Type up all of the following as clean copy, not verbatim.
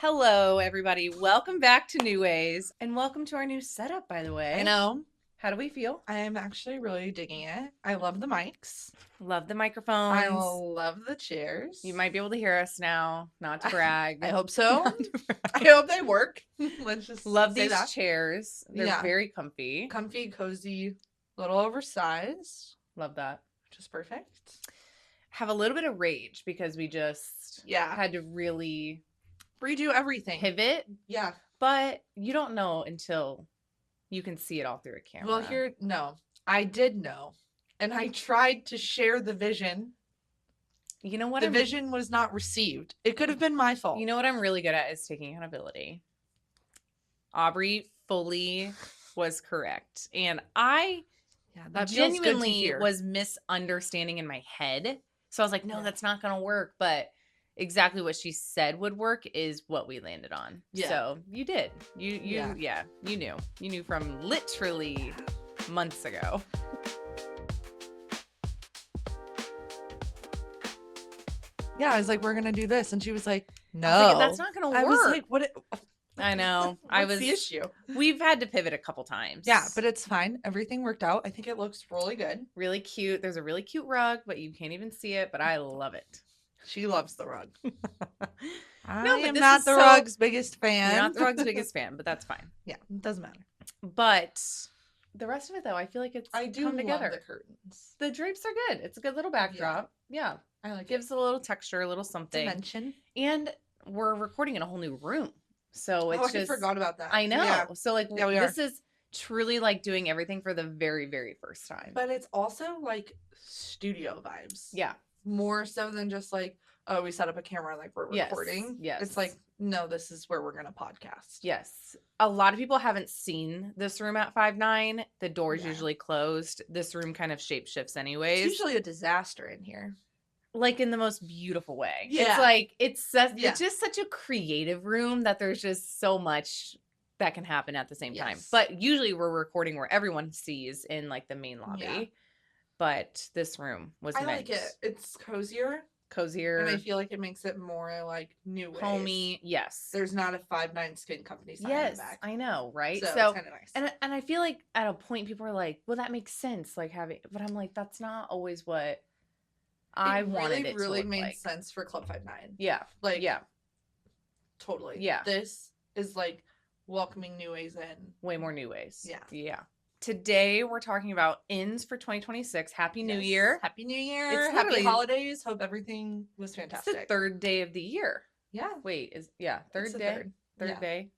Hello, everybody. Welcome back to New Ways, and welcome to our new setup, by the way. I know. How do we feel? I am actually really digging it. I love the mics. Love the I microphones. love the chairs. You might be able to hear us now. Not to brag. I hope so. Not to brag. I hope they work. Let's just Love say these that. chairs. They're Yeah. very comfy. Comfy, cozy, little oversized, Love that. which is perfect. Have a little bit of rage because we just had to really Redo everything. pivot, Yeah. but you don't know until you can see it all through a camera. Well, I did know. And I tried to share the vision. You know what? The vision was not received. It could have been my fault. You know what I'm really good at is taking accountability. Aubrey fully was correct. And I that feels good to genuinely hear. was misunderstanding in my head. So I was like, no, that's not going to work. But exactly what she said would work is what we landed on. Yeah. So you did. You knew. You knew from literally months ago. Yeah, I was like, we're going to do this. And she was like, no. I was like, that's not going to work. I was like, what? I know. What's the issue? We've had to pivot a couple times. Yeah, but it's fine. Everything worked out. I think it looks really good. Really cute. There's a really cute rug, but you can't even see it. But I love it. She loves the rug. I but am this not is the so- rug's biggest fan. You're not the rug's biggest fan, but that's fine. Yeah, it doesn't matter. But the rest of it, though, I feel like it's I do come love together. the curtains. The drapes are good. It's a good little backdrop. Yeah. I like Gives it. a little texture, a little something. Dimension. And we're recording in a whole new room. So it's I forgot about that. I know. Yeah. So like Yeah, we this is truly like doing everything for the very, very first time. But it's also like studio vibes. Yeah. More so than just like, oh, we set up a camera like we're recording. Yes. It's like, no, this is where we're going to podcast. Yes. A lot of people haven't seen this room at 5'9". The door's Yeah. usually closed. This room kind of shapeshifts anyways. It's usually a disaster in here. Like in the most beautiful way. Yeah. It's like, it's just such a creative room that there's just so much that can happen at the same time. But usually we're recording where everyone sees in like the main lobby. Yeah. But this room was I like it. It's cozier. Cozier. And I feel like it makes it more like New Ways. Homey. Yes. There's not a 5'9" skin company sign in the back. I know, right? So it's kind of nice. And I feel like at a point people are like, well, that makes sense. Like having, but I'm like, that's not always what I wanted it to really look made like. sense for Club 5'9". Yeah. Like, yeah. Totally. Yeah. This is like welcoming New Ways in. Way more New Ways. Yeah. Yeah. Today we're talking about ins for 2026. Happy New Year. Happy New Year. It's Happy literally- holidays. Hope everything was It's fantastic. the third day of the year. Yeah. Wait, It's third the day? Third Yeah. day?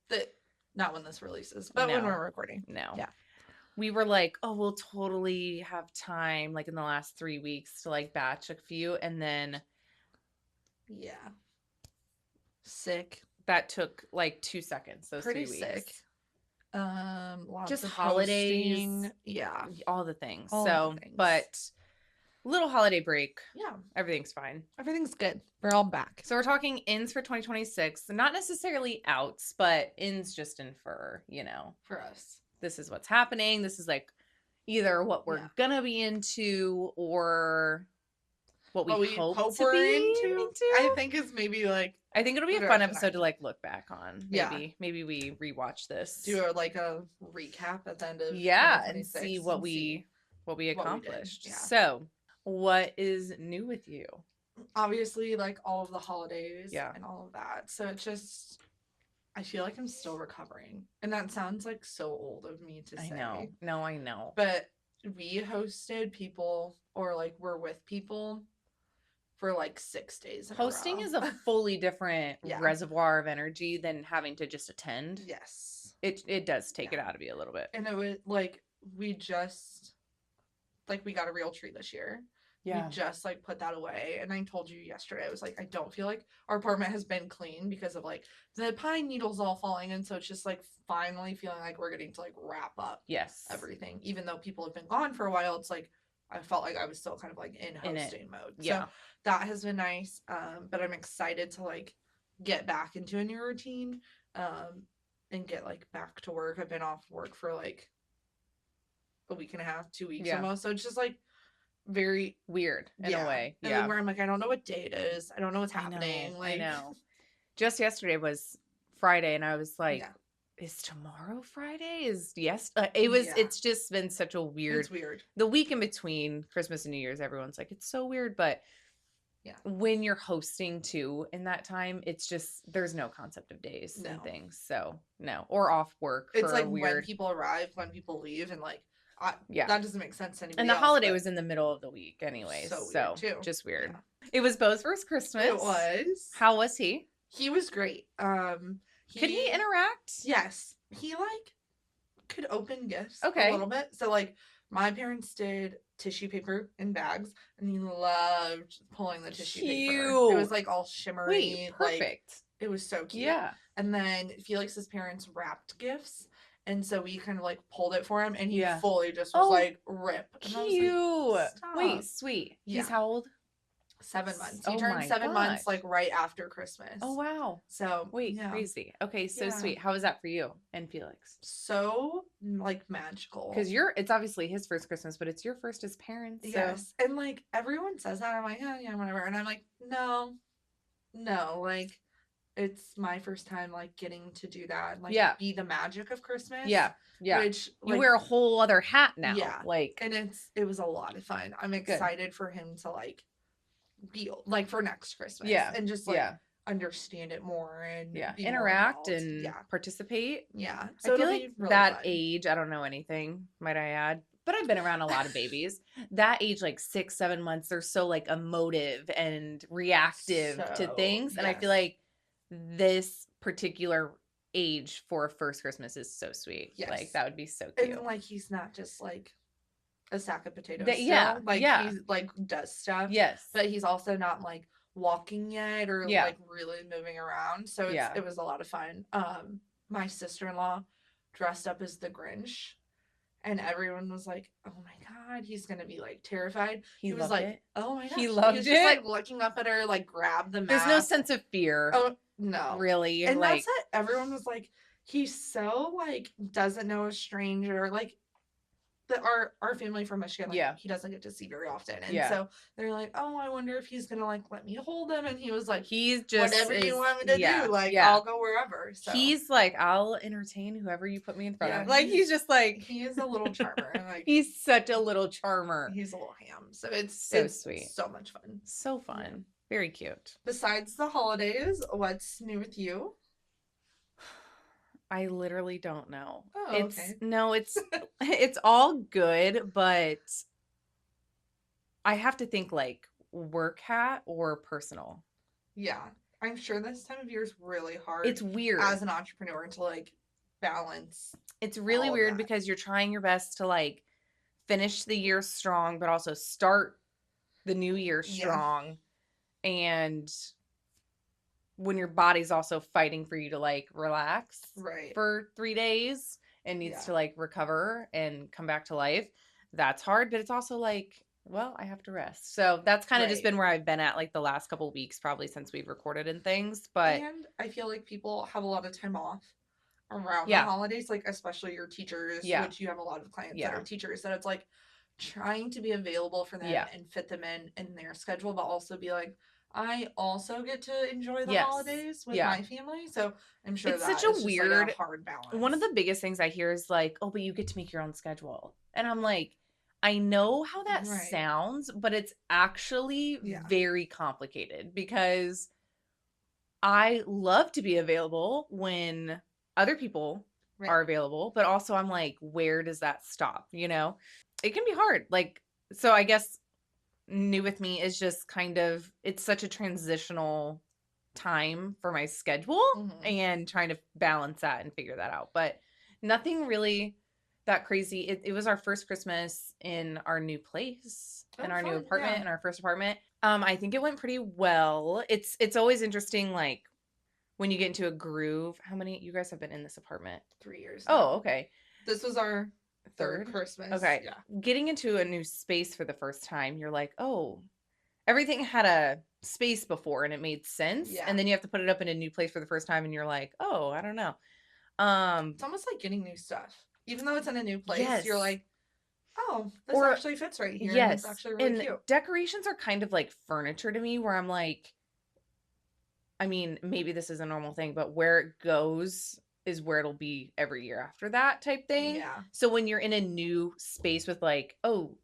Not when this releases, but when No. we're recording. No. Yeah. We were like, oh, we'll totally have time, like in the last 3 weeks to like batch a few. And then Yeah. Sick. that took like 2 seconds. Those Pretty 3 sick. weeks. Lots Just of holidays. hosting. Yeah. All the things. All so, the things. but little holiday break. Yeah. Everything's fine. Everything's good. We're all back. So we're talking ins for 2026. Not necessarily outs, but ins just infer, For us. this is what's happening. This is like either what we're Yeah. gonna be into or what we hope to we're be into. I think is maybe like I think it'll be a the fun direction episode I- to like look back on. Yeah. Maybe we rewatch this. do a recap at the end of and 2026 see what we did. accomplished. Yeah. So, what is new with you? Obviously like all of the holidays Yeah. and all of that. So it's just I feel like I'm still recovering. And that sounds like so old of me to say. I know. No, I know. But we hosted people or like we're with people for like 6 days. in a Hosting row. is a fully different Yeah. reservoir of energy than having to just attend. Yes. It does take it Yeah. out of you a little bit. And it was like we just like we got a real treat this year. Yeah. We just like put that away. And I told you yesterday, I was like, I don't feel like our apartment has been clean because of like the pine needles all falling. And so it's just like finally feeling like we're getting to like wrap up Yes. everything. Even though people have been gone for a while, it's like I felt like I was still kind of like in In it. hosting mode. Yeah. So that has been nice. But I'm excited to like get back into a new routine and get like back to work. I've been off work for like a week and a half, 2 weeks Yeah. almost. So it's just like very Weird in a way. And Yeah. then where I'm like, I don't know what day it is. I don't know what's I happening. know, Like I know. Just yesterday was Friday, and I was like, Yeah. is tomorrow Friday? It's just been such a weird. It's weird. The week in between Christmas and New Year's, everyone's like, it's so weird, but when you're hosting too in that time, it's just there's no concept of days and things. So no, or off work. It's like when people arrive, when people leave, and like that doesn't make sense to anybody And the else, holiday was in the middle of the week anyway, so weird too. Just weird. Yeah. It was Bo's first Christmas. It was. How was he? He was great. Could he interact? Yes, he like could open gifts a little bit. So like my parents did tissue paper in bags, and he loved pulling the tissue paper. It was like all shimmery. Wait, perfect. Like, it was so cute. Yeah. And then Felix's parents wrapped gifts, and so we kind of like pulled it for him, and he fully just was like rip. Cute. Like, wait, sweet. He's how old? 7 months. He turned 7 months like right after Christmas. Oh wow. So crazy. Okay, so sweet. How was that for you and Felix? So like magical. Because it's obviously his first Christmas, but it's your first as parents. So. Yes. And like everyone says that. I'm like, yeah, whatever. And I'm like, no, like it's my first time like getting to do that. Like be the magic of Christmas. Yeah. Which you wear a whole other hat now. Yeah. Like, and it was a lot of fun. I'm excited for him to like be like for next Christmas. Yeah. And just like understand it more and interact and participate. Yeah. So I feel like really that fun. Age, I don't know anything, might I add. But I've been around a lot of babies. That age, like 6, 7 months, they're so like emotive and reactive to things. And I feel like this particular age for a first Christmas is so sweet. Yes. Like that would be so cute. And like he's not just like a sack of potatoes. He's like does stuff. Yes. But he's also not like walking yet or like really moving around. So it was a lot of fun. My sister-in-law dressed up as the Grinch. And everyone was like, "Oh my god, he's gonna be like terrified." He was like, it. "Oh my god, he loved it." Just like looking up at her, like grab the mask. There's no sense of fear. Oh no, really. And like, that's it. Everyone was like, "He's so like doesn't know a stranger." Like our family from Michigan, like, he doesn't get to see very often, and so they're like, "Oh, I wonder if he's gonna like let me hold him." And he was like, "He's just whatever you want me to do, like I'll go wherever." So he's like, "I'll entertain whoever you put me in front of." Like he's just like he is a little charmer. Like he's such a little charmer. He's a little ham. So it's sweet, so much fun, so fun, very cute. Besides the holidays, what's new with you? I literally don't know. Oh, okay. It's all good, but I have to think like work hat or personal. Yeah. I'm sure this time of year is really hard. It's weird as an entrepreneur to like balance. It's really weird because you're trying your best to like finish the year strong, but also start the new year strong. And when your body's also fighting for you to like relax for 3 days and needs to like recover and come back to life, that's hard. But it's also like, well, I have to rest. So that's kind of just been where I've been at like the last couple of weeks, probably since we've recorded and things. But and I feel like people have a lot of time off around the holidays, like especially your teachers, which you have a lot of clients that are teachers, that it's like trying to be available for them and fit them in their schedule, but also be like, I also get to enjoy the holidays with my family. So I'm sure it's such a weird, like a hard balance. One of the biggest things I hear is like, oh, but you get to make your own schedule. And I'm like, I know how that sounds, but it's actually very complicated because I love to be available when other people are available. But also I'm like, where does that stop? You know, it can be hard. Like, so I guess new with me is just kind of, it's such a transitional time for my schedule and trying to balance that and figure that out, but nothing really that crazy. It was our first Christmas in our new place, in our new apartment, in our first apartment. I think it went pretty well. It's always interesting, like when you get into a groove. How many you guys have been in this apartment? 3 years now. Oh, okay. This was our third Christmas. Okay. Yeah. Getting into a new space for the first time, you're like, oh, everything had a space before and it made sense. Yeah. And then you have to put it up in a new place for the first time and you're like, oh, I don't know. It's almost like getting new stuff. Even though it's in a new place, you're like, oh, this actually fits right here. Yes. It's actually really cute. Decorations are kind of like furniture to me where I'm like, I mean, maybe this is a normal thing, but where it goes is where it'll be every year after that type thing. Yeah. So when you're in a new space with like, oh,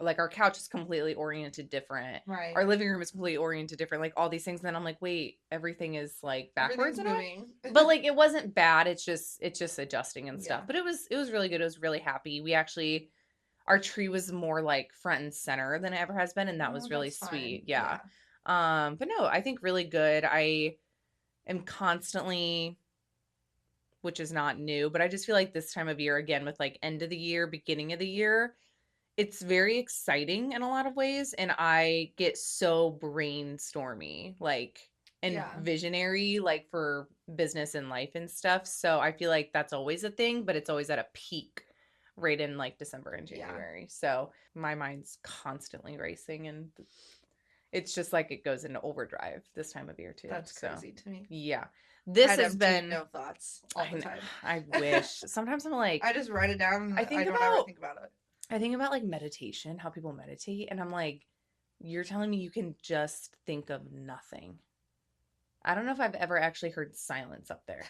like our couch is completely oriented different. Right. Our living room is completely oriented different. Like all these things. Then I'm like, wait, everything is like backwards. Moving. But like it wasn't bad. It's just adjusting and stuff. Yeah. But it was really good. I was really happy. We actually, our tree was more like front and center than it ever has been, and that was really sweet. Yeah. But no, I think really good. I am constantly, which is not new, but I just feel like this time of year, again, with like end of the year, beginning of the year, it's very exciting in a lot of ways. And I get so brainstormy, like, and visionary, like for business and life and stuff. So I feel like that's always a thing, but it's always at a peak right in like December and January. So my mind's constantly racing, and it's just like it goes into overdrive this time of year too. That's crazy to me. Yeah. This has been no thoughts all the time. I wish. Sometimes I'm like, I just write it down and I don't ever think about it. I think about like meditation, how people meditate, and I'm like, you're telling me you can just think of nothing. I don't know if I've ever actually heard silence up there.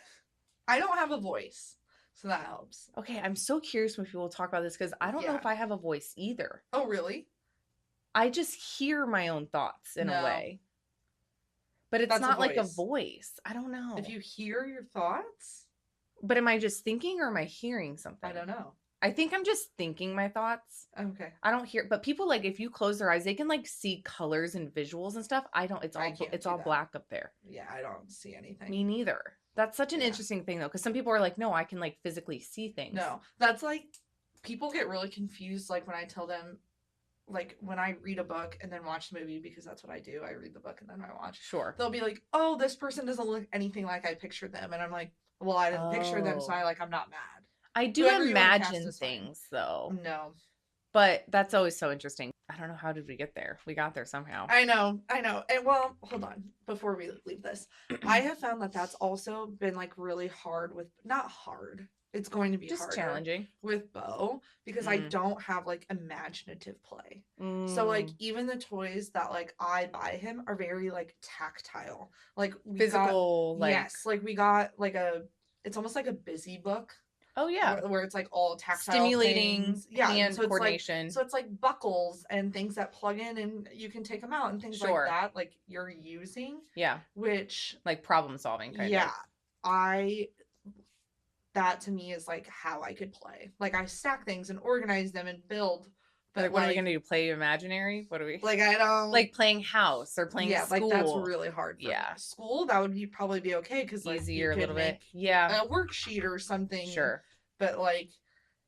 I don't have a voice, so that helps. Okay, I'm so curious when people talk about this because I don't know if I have a voice either. Oh, really? I just hear my own thoughts in a way. But it's not like a voice. I don't know. If you hear your thoughts? But am I just thinking or am I hearing something? I don't know. I think I'm just thinking my thoughts. Okay. I don't hear, but people like if you close their eyes, they can like see colors and visuals and stuff. I don't. It's all black up there. Yeah, I don't see anything. Me neither. That's such an interesting thing though, because some people are like, no, I can like physically see things. No, that's like people get really confused. Like when I tell them, like when I read a book and then watch the movie, because that's what I do. I read the book and then I watch. Sure. They'll be like, oh, this person doesn't look anything like I pictured them, and I'm like, well, I didn't picture them, so I'm not mad. I do imagine things though. No. But that's always so interesting. I don't know, how did we get there? We got there somehow. I know. And well, hold on. Before we leave this, I have found that that's also been like really hard with, not hard. It's going to be just challenging with Bo because I don't have like imaginative play. So like even the toys that like I buy him are very like tactile. Like physical, like yes, like we got like it's almost like a busy book. Oh yeah, where it's like all tactile, stimulating things. Hand so coordination. It's like buckles and things that plug in and you can take them out and things like that. Like you're using, which like problem solving kind of. That to me is like how I could play. Like I stack things and organize them and build. But like, what are we gonna do? Play imaginary? What are we like? I don't like playing house or playing school. Like that's really hard. For me. School that would probably be okay because like easier a little bit. A worksheet or something. Sure, but like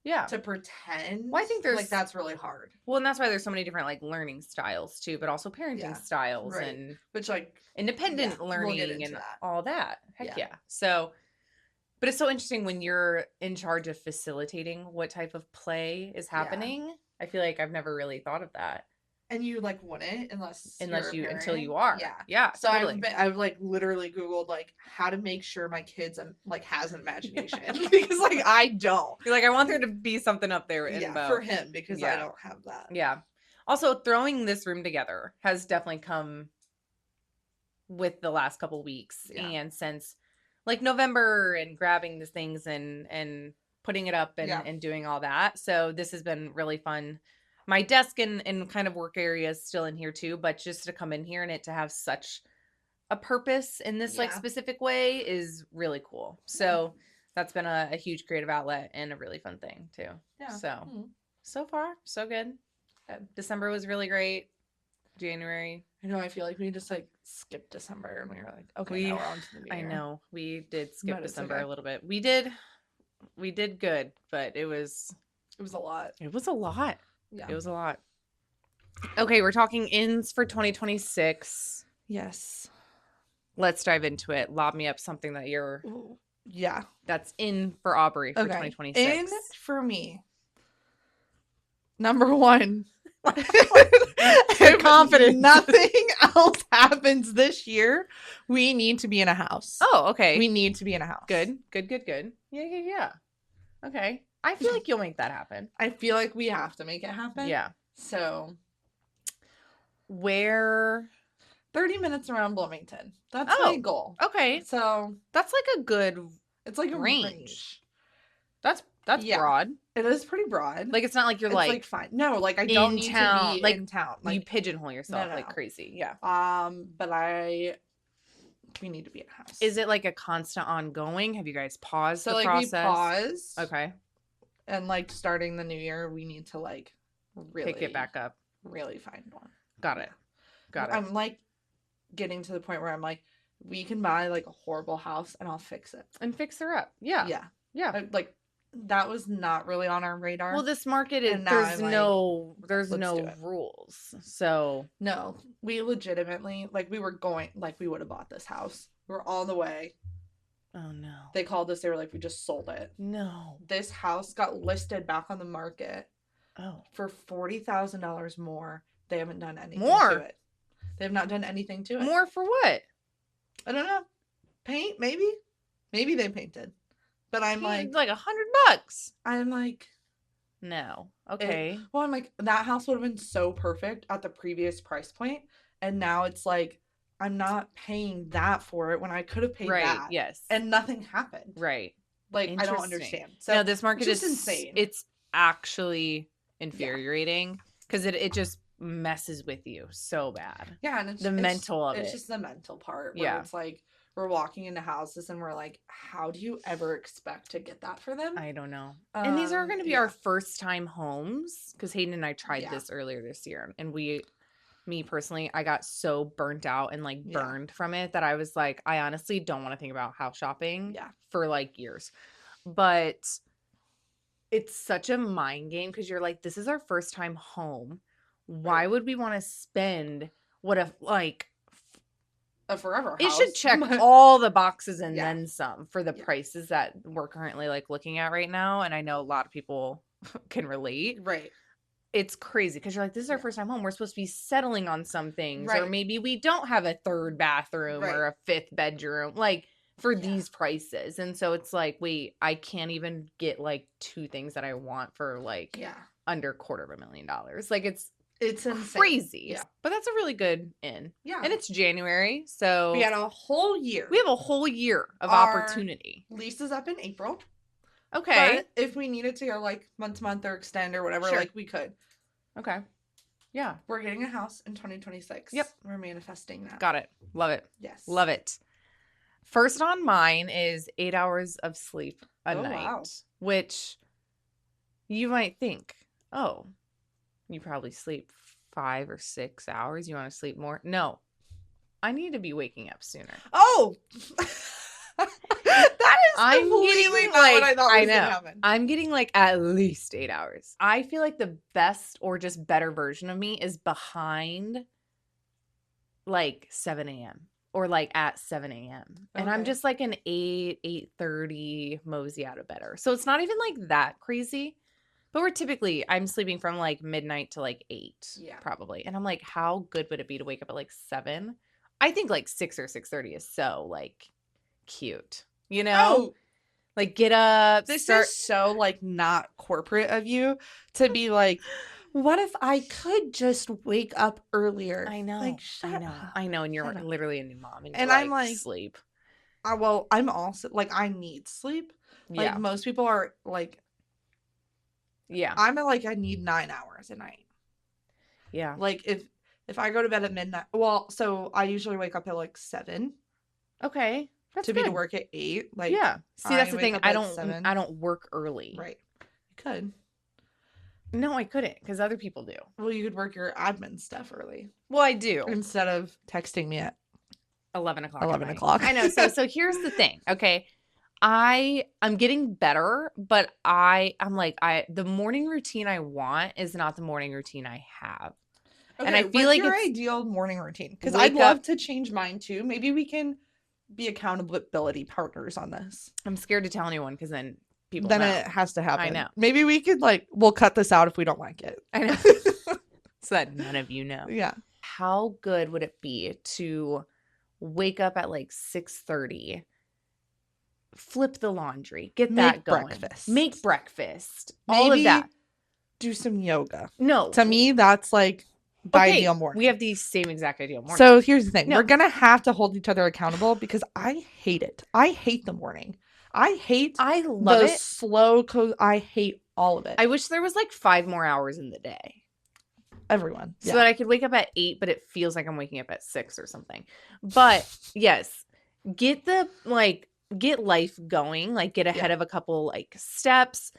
to pretend. Well, I think there's like that's really hard. Well, and that's why there's so many different like learning styles too, but also parenting styles and which like independent learning and all that. Heck yeah. So. But it's so interesting when you're in charge of facilitating what type of play is happening. Yeah. I feel like I've never really thought of that. And you like wouldn't until you are. Yeah. So totally. I've like literally Googled like how to make sure my kids like has an imagination because like I don't. You're like I want there to be something up there in Bo. For him because I don't have that. Yeah. Also, throwing this room together has definitely come with the last couple weeks and since. Like November and grabbing these things and putting it up and doing all that. So this has been really fun. My desk and kind of work area is still in here too, but just to come in here and it to have such a purpose in this like specific way is really cool. So that's been a huge creative outlet and a really fun thing too. Yeah. So far, so good. December was really great. January. I know. I feel like we just like skipped December and we were like, okay, now we're on to the new year. I know we did skip December a little bit. We did good, but it was a lot. It was a lot. Yeah, it was a lot. Okay, we're talking ins for 2026. Yes. Let's dive into it. Lob me up something that you're. That's in for Aubrey for 2026. In for me. Number one. Confident nothing else happens this year. We need to be in a house. Oh, okay. We need to be in a house. Good. Yeah. Okay. I feel like you'll make that happen. I feel like we have to make it happen. Yeah. So where 30 minutes around Bloomington. That's my goal. Okay. So that's like a good it's like a range. That's yeah, broad. It is pretty broad. Like it's not like you're it's like fine. No, like I don't need to be in town. Like you pigeonhole yourself like crazy. Yeah. But we need to be in a house. Is it like a constant ongoing? Have you guys paused the like process? We paused. Okay. And like starting the new year, we need to like really pick it back up. Really find one. Got it. I'm like getting to the point where I'm like, we can buy like a horrible house and I'll fix it. And fix her up. Yeah. Yeah. Yeah. Like that was not really on our radar. Well, this market is there's no rules. So no, we legitimately like we were going like we would have bought this house. We were on the way. Oh no. They called us, they were like, we just sold it. No. This house got listed back on the market. Oh. For $40,000 more. They haven't done anything to it. They have not done anything to it. More for what? I don't know. Paint, maybe? Maybe they painted. But I'm like $100. I'm like, no. Okay. I'm like, that house would have been so perfect at the previous price point. And now it's like, I'm not paying that for it when I could have paid that. Yes. And nothing happened. Right. Like, I don't understand. So no, this market is insane. It's actually infuriating because it just messes with you so bad. Yeah. And it's just the mental part where it's like, we're walking into houses and we're like, how do you ever expect to get that for them? I don't know. And these are going to be our first time homes because Hayden and I tried this earlier this year. And me personally, I got so burnt out and like burned from it that I was like, I honestly don't want to think about house shopping for like years. But it's such a mind game because you're like, this is our first time home. Why would we want to spend what if like a forever house? It should check all the boxes and then some for the prices that we're currently like looking at right now. And I know a lot of people can relate. Right. It's crazy because you're like, this is our first time home. We're supposed to be settling on some things. Or maybe we don't have a third bathroom or a fifth bedroom like for these prices. And so it's like, wait, I can't even get like two things that I want for like under $250,000. Like it's insane. Crazy. Yeah. But that's a really good in. Yeah. And it's January. So we had a whole year. We have a whole year of opportunity. Lease is up in April. Okay. But if we needed to go like month to month or extend or whatever, like we could. Okay. Yeah. We're getting a house in 2026. Yep. We're manifesting that. Got it. Love it. Yes. Love it. First on mine is 8 hours of sleep a night, which you might think, oh, you probably sleep 5 or 6 hours. You want to sleep more? No, I need to be waking up sooner. Oh, that is completely not what I thought was gonna happen. I'm getting like at least 8 hours. I feel like the best or just better version of me is behind like 7 a.m. or like at 7 a.m. And I'm just like an 8:30 mosey out of bed. So it's not even like that crazy. But I'm sleeping from like midnight to like 8 probably. And I'm like, how good would it be to wake up at like 7? I think like 6 or 6:30 is so like cute, you know? Oh, like get up. This is so like not corporate of you to be like, what if I could just wake up earlier? I know. Like, shut up. I know. And you're literally a new mom. And I'm like, sleep. Well, I'm also like, I need sleep. Like most people are like, I'm like, I need 9 hours a night. Yeah. Like if I go to bed at midnight, well, so I usually wake up at like 7. Okay. That's to be to work at 8. Like, see, that's the thing. I don't work early. Right. You could. No, I couldn't because other people do. Well, you could work your admin stuff early. Well, I do. Instead of texting me at 11 o'clock. 11 o'clock. I know. So here's the thing. Okay. I'm getting better, but I'm like, the morning routine I want is not the morning routine I have. Okay, and I feel like your ideal morning routine, because I'd love to change mine too. Maybe we can be accountability partners on this. I'm scared to tell anyone because then people know. It has to happen. I know. Maybe we could we'll cut this out if we don't like it. I know. So that none of you know. Yeah. How good would it be to wake up at like 6:30, flip the laundry, get that going, make breakfast, all of that, do some yoga. No, to me that's like ideal morning. We have the same exact ideal morning. So here's the thing. No. We're going to have to hold each other accountable because I hate it. I hate the morning. I love it. Slow I hate all of it. I wish there was like 5 more hours in the day. Everyone. So that I could wake up at 8, but it feels like I'm waking up at 6 or something. But yes, get life going, like get ahead of a couple like steps.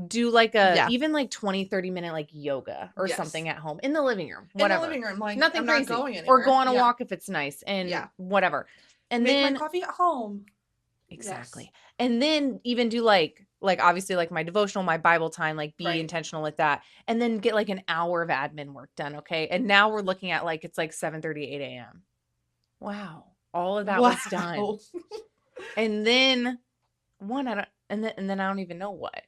Do like even like 20-30 minute like yoga or something at home in the living room, whatever. In the living room, like nothing I'm crazy. Not going anywhere. Or go on a walk if it's nice and whatever. And make then my coffee at home. Exactly. Yes. And then even do like obviously like my devotional, my Bible time, like be intentional with that. And then get like an hour of admin work done. Okay. And now we're looking at like it's like 7:30, 8 a.m. Wow. All of that was done. And then and then I don't even know what.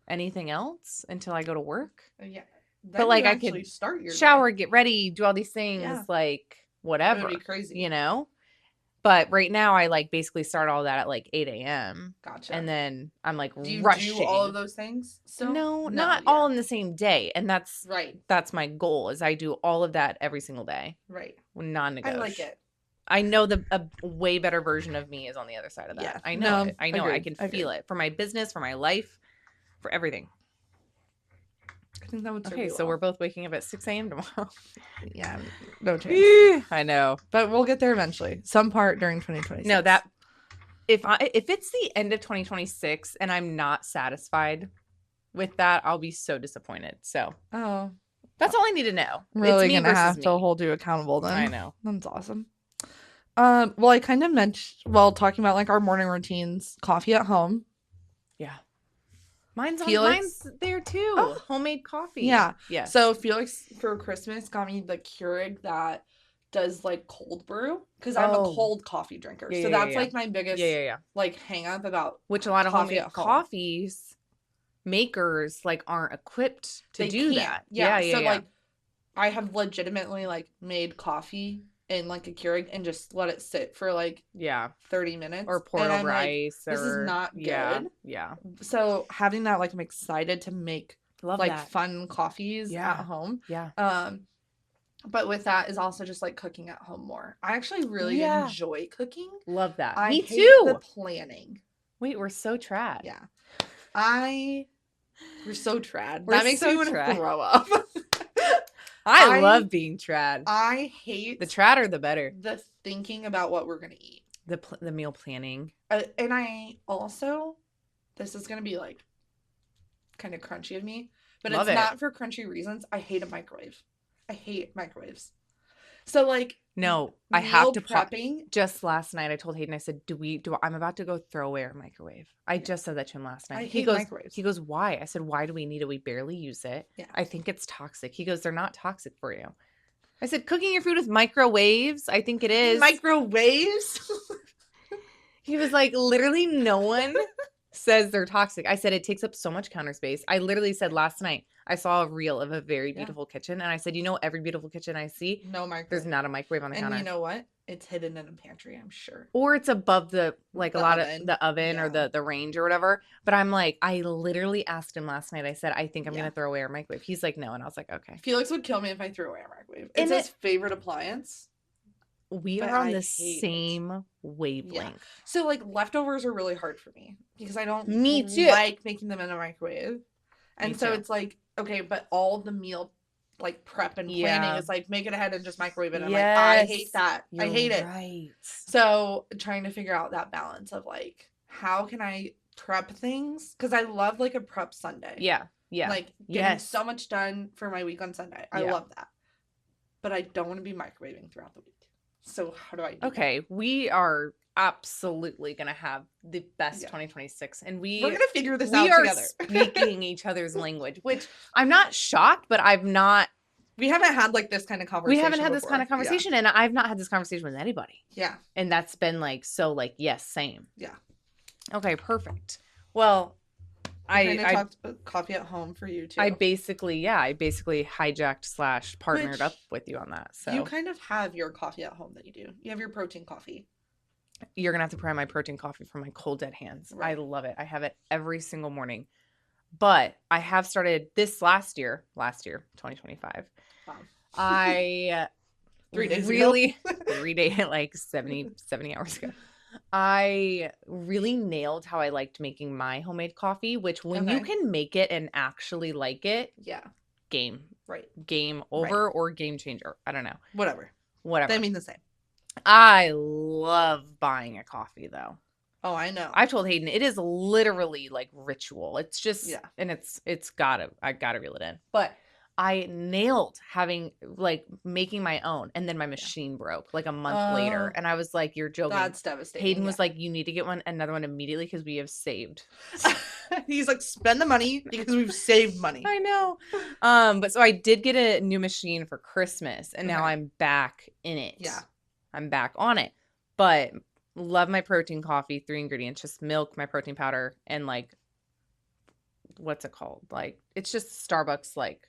Anything else until I go to work? Yeah. But like I could start your shower, get ready, do all these things, like whatever. It would be crazy. You know? But right now I like basically start all that at like 8 a.m. Gotcha. And then I'm like rushing. Do you do all of those things? No, not all in the same day. And that's my goal is I do all of that every single day. Right. Non-negotiable. I like it. I know a way better version of me is on the other side of that. Yeah. I know it. I know it. I can feel it for my business, for my life, for everything. I think that would serve okay. So we're both waking up at 6 a.m. tomorrow. Yeah, no chance. I know, but we'll get there eventually. Some part during 2026. No, that if it's the end of 2026 and I'm not satisfied with that, I'll be so disappointed. So that's all I need to know. Really gonna have to hold you accountable then. I know. That's awesome. Well, I kind of mentioned talking about like our morning routines, coffee at home. Yeah. Mine's there too. Oh. Homemade coffee. Yeah. Yeah. So Felix for Christmas got me the Keurig that does like cold brew because I'm a cold coffee drinker. So that's like my biggest like hang up about which a lot of homemade coffees makers like aren't equipped to do that. Yeah. So like I have legitimately like made coffee in like a Keurig and just let it sit for like 30 minutes or pour over ice. This is not good. Yeah. So having that, like I'm excited to make fun coffees at home. Yeah. But with that is also just like cooking at home more. I actually really enjoy cooking. Love that. Me too. The planning. Wait, we're so trad. Yeah. We're so trad. That makes me want to throw up. I love being trad. I hate the tradder the better. The thinking about what we're gonna eat. The meal planning. And I also, this is gonna be like kind of crunchy of me, but it's not for crunchy reasons. I hate a microwave. I hate microwaves. So like no, I have to prepping. Just last night I told Hayden, I said, I'm about to go throw away our microwave. I just said that to him last night. He goes, why? I said, why do we need it? We barely use it. Yeah. I think it's toxic. He goes, they're not toxic for you. I said, cooking your food with microwaves? I think it is. Microwaves? He was like, literally no one says they're toxic. I said, it takes up so much counter space. I literally said last night, I saw a reel of a very beautiful kitchen. And I said, every beautiful kitchen I see, no microwave. There's not a microwave on the counter. And you know what? It's hidden in a pantry, I'm sure. Or it's above the oven or the range or whatever. But I'm like, I literally asked him last night. I said, I think I'm going to throw away our microwave. He's like, no. And I was like, okay. Felix would kill me if I threw away our microwave. It's his favorite appliance. We are on the same wavelength. Yeah. So like leftovers are really hard for me because I don't like making them in a microwave. And so it's like, okay, but all the meal like prep and planning is like make it ahead and just microwave it. I'm like, I hate that. I hate it. Right. So trying to figure out that balance of like, how can I prep things? Because I love like a prep Sunday. Yeah. Yeah. Like getting so much done for my week on Sunday. I love that. But I don't want to be microwaving throughout the week. So how do I do that? We are absolutely going to have the best 2026. And we're going to figure this out together. We are speaking each other's language, which I'm not shocked, but we haven't had like this kind of conversation. We haven't had this kind of conversation and I've not had this conversation with anybody. Yeah. And that's been like, so like, yes, same. Yeah. Okay, perfect. Well, I talked about coffee at home for you too. I basically hijacked / partnered up with you on that. So you kind of have your coffee at home that you do. You have your protein coffee. You're gonna have to try my protein coffee for my cold dead hands. Right. I love it. I have it every single morning. But I have started this last year, 2025. I 3 days really, ago. 3 days, like 70 hours ago. I really nailed how I liked making my homemade coffee, which when you can make it and actually like it, game over or game changer. I don't know. Whatever. They mean the same. I love buying a coffee though. Oh, I know. I've told Hayden it is literally like ritual. It's just and I gotta reel it in. But I nailed having like making my own, and then my machine broke like a month later, and I was like, "You're joking." That's devastating. Hayden was like, "You need to get another one immediately because we have saved." He's like, "Spend the money because we've saved money." I know. But so I did get a new machine for Christmas, and now I'm back in it. Yeah, I'm back on it. But love my protein coffee, 3 ingredients, just milk, my protein powder, and like, what's it called? Like, it's just Starbucks, like,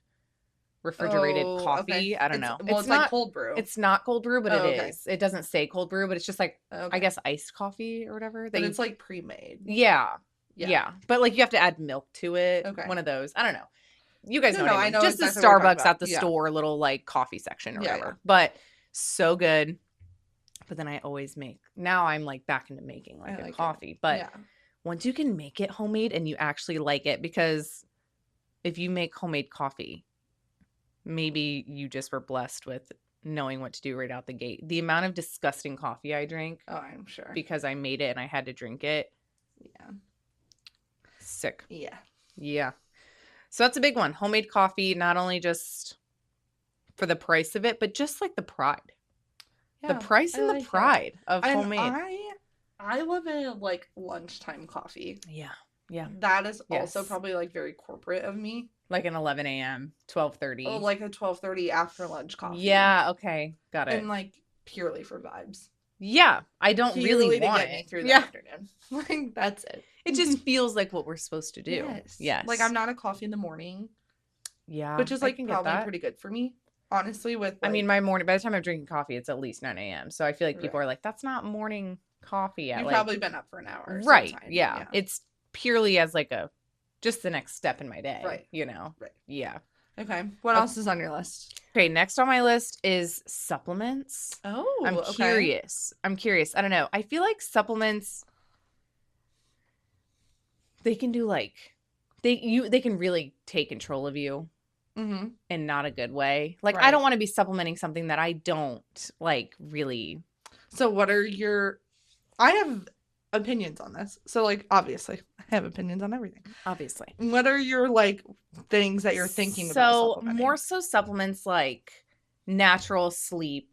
refrigerated coffee. I don't know. Well, it's not like cold brew. It's not cold brew, but it is. It doesn't say cold brew, but it's just like, I guess iced coffee or whatever. But it's like pre-made. Yeah. But like, you have to add milk to it. One of those. I don't know. You guys know what I mean. Just exactly the Starbucks at the store, little like coffee section or whatever. But so good. But then I always make. Now I'm like back into making like a coffee. But once you can make it homemade and you actually like it, because if you make homemade coffee, maybe you just were blessed with knowing what to do right out the gate. The amount of disgusting coffee I drink. Oh, I'm sure. Because I made it and I had to drink it. Yeah. Sick. Yeah. Yeah. So that's a big one. Homemade coffee, not only just for the price of it, but just like the pride. The price and the pride of homemade. I love a like lunchtime coffee. Yeah. Yeah. That is also probably like very corporate of me. Like an 11 a.m., 12:30. Oh, like a 12:30 after lunch coffee. Yeah. Okay. Got it. And like purely for vibes. Yeah. I don't really want to get me through the afternoon. Like that's it. It just feels like what we're supposed to do. Yes. Like I'm not a coffee in the morning. Yeah. Which is like probably pretty good for me. Honestly, with I mean, my morning, by the time I'm drinking coffee, it's at least 9 a.m. So I feel like people are like, that's not morning coffee. You've probably been up for an hour. Right. Yeah. It's purely as like just the next step in my day. Right. You know? Right. Yeah. Okay. What else is on your list? Okay. Next on my list is supplements. Oh, I'm curious. I don't know. I feel like supplements, they can do like, they can really take control of you. Mm-hmm. In not a good way. Like, I don't want to be supplementing something that I don't like really. So what are I have opinions on this. So like, obviously I have opinions on everything. Obviously. What are your like things that you're thinking about? So more so supplements like natural sleep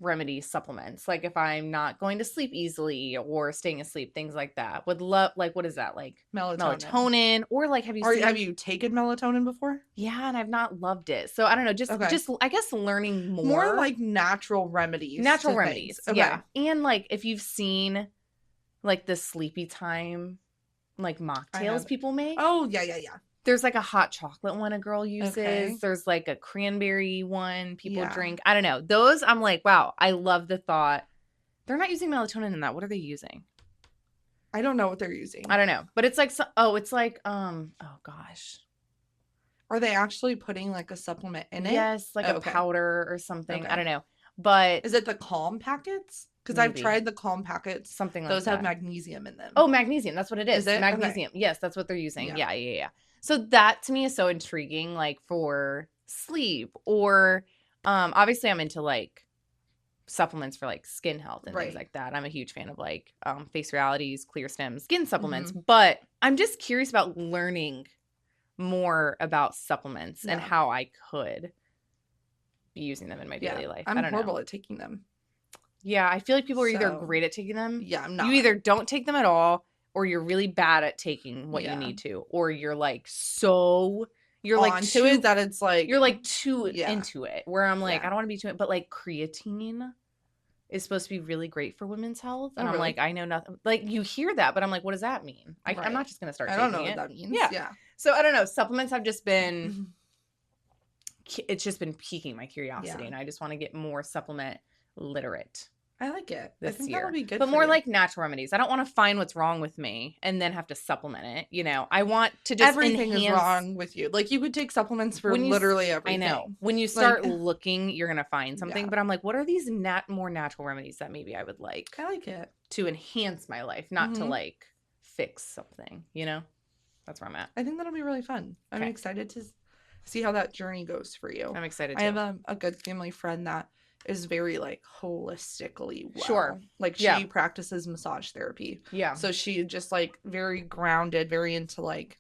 remedy supplements. Like if I'm not going to sleep easily or staying asleep, things like that. Would love, like, what is that? Like melatonin or like, have you taken melatonin before? Yeah. And I've not loved it. So I don't know, just I guess learning more like natural remedies. Okay. Yeah. And like, if you've seen like the sleepy time, like mocktails people make. Oh yeah. There's like a hot chocolate one a girl uses. Okay. There's like a cranberry one people drink. I don't know. Those, I'm like, wow, I love the thought. They're not using melatonin in that. What are they using? I don't know what they're using. I don't know. But it's like, it's like, oh gosh. Are they actually putting like a supplement in it? Yes, like a powder or something. Okay. I don't know. But is it the Calm packets? Because I've tried the Calm packets. Something like those that. Have magnesium in them. Oh, magnesium. That's what it is. Is it? Magnesium. Okay. Yes, that's what they're using. Yeah. So that to me is so intriguing, like for sleep or obviously I'm into like supplements for like skin health and things like that. I'm a huge fan of like Face Realities, Clear Stem skin supplements, but I'm just curious about learning more about supplements and how I could be using them in my daily life. I'm horrible at taking them. Yeah, I feel like people are either great at taking them. Yeah, I'm not. You either don't take them at all, or you're really bad at taking what you need to, or you're like you're like onto it that it's like you're like too into it. Where I'm like, I don't want to be too it, but like creatine is supposed to be really great for women's health, and I'm like, I know nothing. Like you hear that, but I'm like, what does that mean? I'm not just gonna start. I don't know what that means. Yeah. So I don't know. Supplements have just been. It's just been piquing my curiosity, and I just want to get more supplement literate. I like it. I this think year. that'll be good But for more you. like natural remedies. I don't want to find what's wrong with me and then have to supplement it. You know, I want to just everything enhance. is wrong with you. Like, you could take supplements for literally everything. I know. When you start looking, you're going to find something. But I'm like, what are these more natural remedies that maybe I would like? I like it. To enhance my life, not to like fix something, you know? That's where I'm at. I think that'll be really fun. I'm excited to see how that journey goes for you. I'm excited too. I have a good family friend that is very like holistically well. Sure. Like she practices massage therapy. Yeah. So she just like very grounded, very into like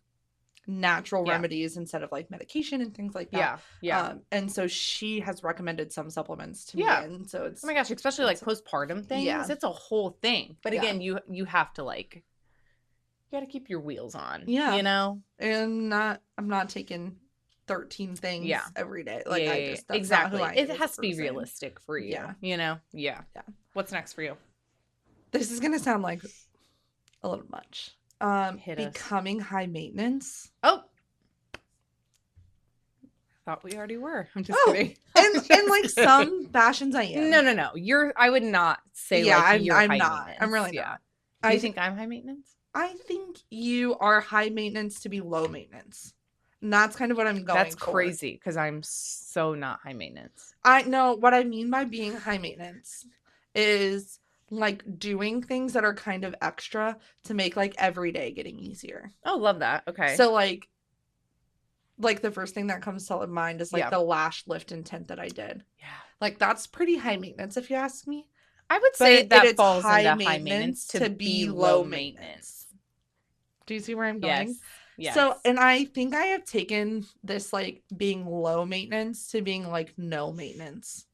natural remedies instead of like medication and things like that. Yeah. And so she has recommended some supplements to me. And so it's, oh my gosh, especially like postpartum things. Yeah. It's a whole thing. But again, you have to like, you got to keep your wheels on. Yeah. You know? And I'm not taking 13 things every day. Like that's exactly. not who I am. It has to be realistic for you. Yeah. You know? Yeah. What's next for you? This is gonna sound like a little much. Becoming high maintenance. Oh. Thought we already were. I'm just kidding. And like some fashions I am. No. I would not say you're I'm high not. maintenance. I'm really not. Do you think I'm high maintenance? I think you are high maintenance to be low maintenance. And that's kind of what I'm going for. That's crazy because I'm so not high maintenance. I know what I mean by being high maintenance is like doing things that are kind of extra to make like every day getting easier. Oh, love that. Okay. So like the first thing that comes to mind is like the lash lift and tint that I did. Yeah. Like that's pretty high maintenance if you ask me. I would say that falls into high maintenance to be low maintenance. Do you see where I'm going? Yes. So, and I think I have taken this like being low maintenance to being like no maintenance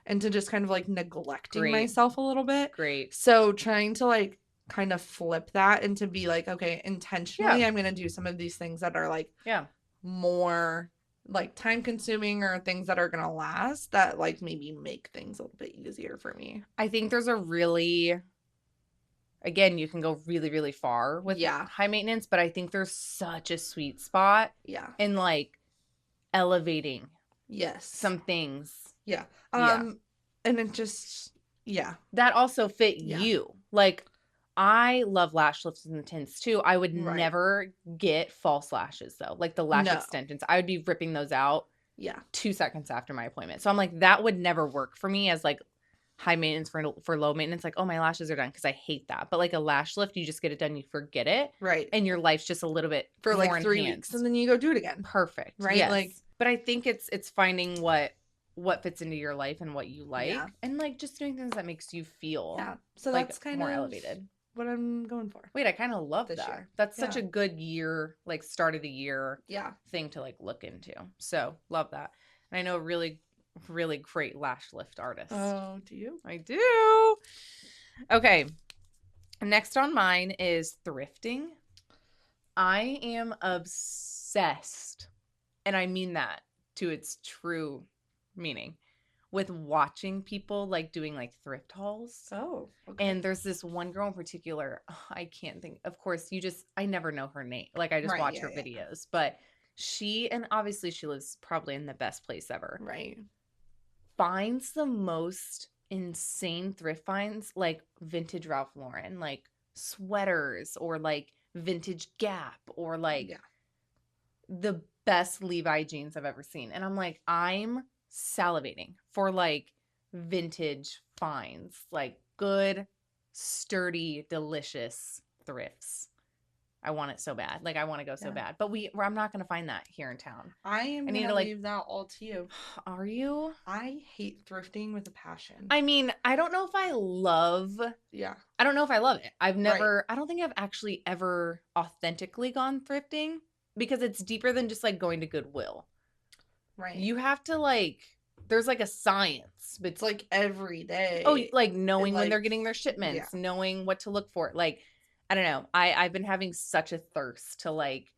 and to just kind of like neglecting myself a little bit. Great. So trying to like kind of flip that and to be like, okay, intentionally, I'm going to do some of these things that are like more like time consuming or things that are going to last that like maybe make things a little bit easier for me. I think there's a really, again, you can go really, really far with high maintenance, but I think there's such a sweet spot in like elevating some things. Yeah. And it just, that also fit you. Like, I love lash lifts and tints too. I would never get false lashes though. Like the lash extensions, I would be ripping those out 2 seconds after my appointment. So I'm like, that would never work for me as like high maintenance for low maintenance. Like, oh, my lashes are done, because I hate that. But like a lash lift, you just get it done, you forget it. Right. And your life's just a little bit for more like 3 enhanced. weeks and then you go do it again. Perfect. Right. Yes. Like, but I think it's finding what fits into your life and what you like, and like just doing things that makes you feel so like that's kind more of elevated. What I'm going for. Wait, I kind of love that. Year. That's such a good year, like start of the year thing to like look into. So love that. And I know a really, really great lash lift artist. Oh, do you? I do. Okay. Next on mine is thrifting. I am obsessed, and I mean that to its true meaning, with watching people like doing like thrift hauls. Oh, okay. And there's this one girl in particular, I can't think, of course, I never know her name. Like I just watch her videos, but and obviously she lives probably in the best place ever. Right. Finds the most insane thrift finds, like vintage Ralph Lauren, like sweaters, or like vintage Gap, or like the best Levi jeans I've ever seen. And I'm like, I'm salivating for like vintage finds, like good, sturdy, delicious thrifts. I want it so bad. Like I want to go so bad, but I'm not going to find that here in town. I need to leave that all to you. Are you? I hate thrifting with a passion. I mean, I don't know if I love. Yeah. I don't know if I love it. I've never. I don't think I've actually ever authentically gone thrifting, because it's deeper than just like going to Goodwill. Right. You have to like. There's like a science. But it's like every day. Oh, like knowing when they're getting their shipments, knowing what to look for. Like, I don't know. I've been having such a thirst to like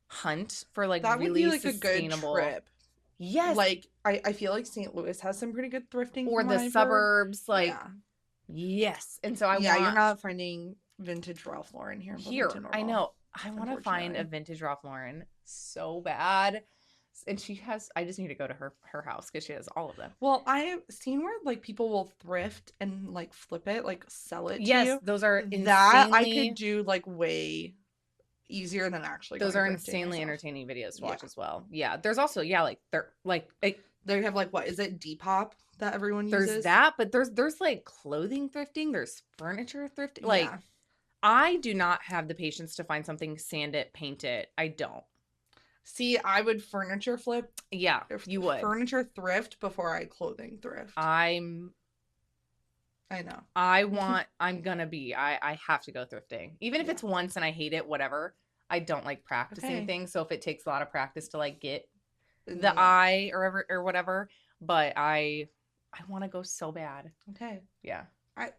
hunt for like that really would be like sustainable. A good trip. Yes. Like I feel like St. Louis has some pretty good thrifting. Or the suburbs. Like yes. And so you're not finding vintage Ralph Lauren here. I know. I want to find a vintage Ralph Lauren so bad. And I just need to go to her house because she has all of them. Well, I have seen where like people will thrift and like flip it, like sell it to Yes, you. those are insanely. That I could do like way easier than actually. Those going are thrifting insanely myself. entertaining videos to watch as well. Yeah, there's also like they have like what is it Depop that everyone uses? There's that, but there's like clothing thrifting, there's furniture thrifting. Like I do not have the patience to find something, sand it, paint it. I don't. See, I would furniture flip. Yeah, you would. Furniture thrift before I clothing thrift. I know. I'm gonna be. I have to go thrifting. Even if it's once and I hate it, whatever. I don't like practicing things. So if it takes a lot of practice to like get the eye or whatever, but I want to go so bad. Okay. Yeah.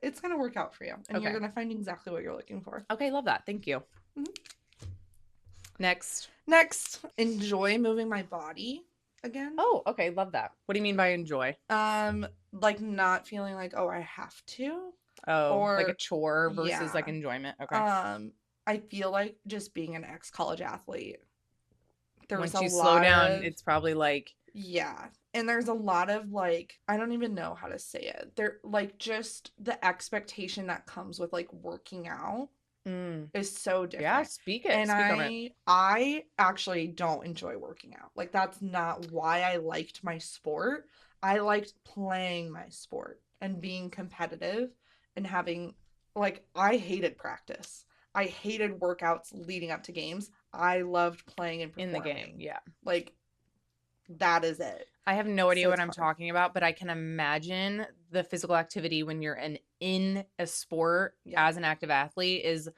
It's gonna work out for you, and you're gonna find exactly what you're looking for. Okay, love that. Thank you. Mm-hmm. Next, enjoy moving my body again. Oh, okay, love that. What do you mean by enjoy? Like not feeling like, oh, I have to. Oh, or like a chore versus like enjoyment. Okay. I feel like just being an ex-college athlete, once you slow down, it's probably like and there's a lot of like, I don't even know how to say it. They're like just the expectation that comes with like working out is so different. Yeah, speak it. And speak I actually don't enjoy working out. Like that's not why I liked my sport. I liked playing my sport and being competitive and having like, I hated practice. I hated workouts leading up to games. I loved playing and performing. In the game, yeah. Like, that is it. I have no idea what I'm talking about, but I can imagine the physical activity when you're in a sport as an active athlete is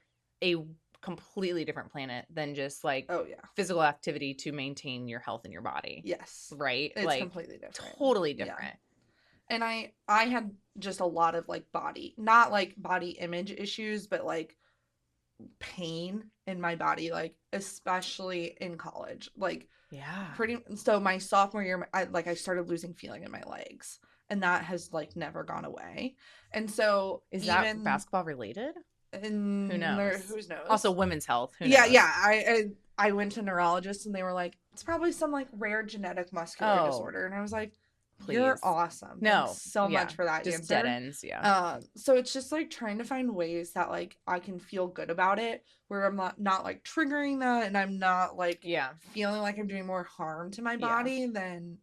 a completely different planet than just like physical activity to maintain your health in your body. Yes. Right? It's like, completely different. Totally different. Yeah. And I had just a lot of like not like body image issues, but like pain in my body, like especially in college. Like so my sophomore year I started losing feeling in my legs, and that has like never gone away. And so is that basketball related? And who knows? Who knows? Also women's health. Who knows? I went to neurologists and they were like, it's probably some like rare genetic muscular disorder, and I was like, please. You're awesome. No. Thanks so much for that just answer. Dead ends, yeah. So it's just like trying to find ways that like I can feel good about it, where I'm not like triggering that, and I'm not like feeling like I'm doing more harm to my body than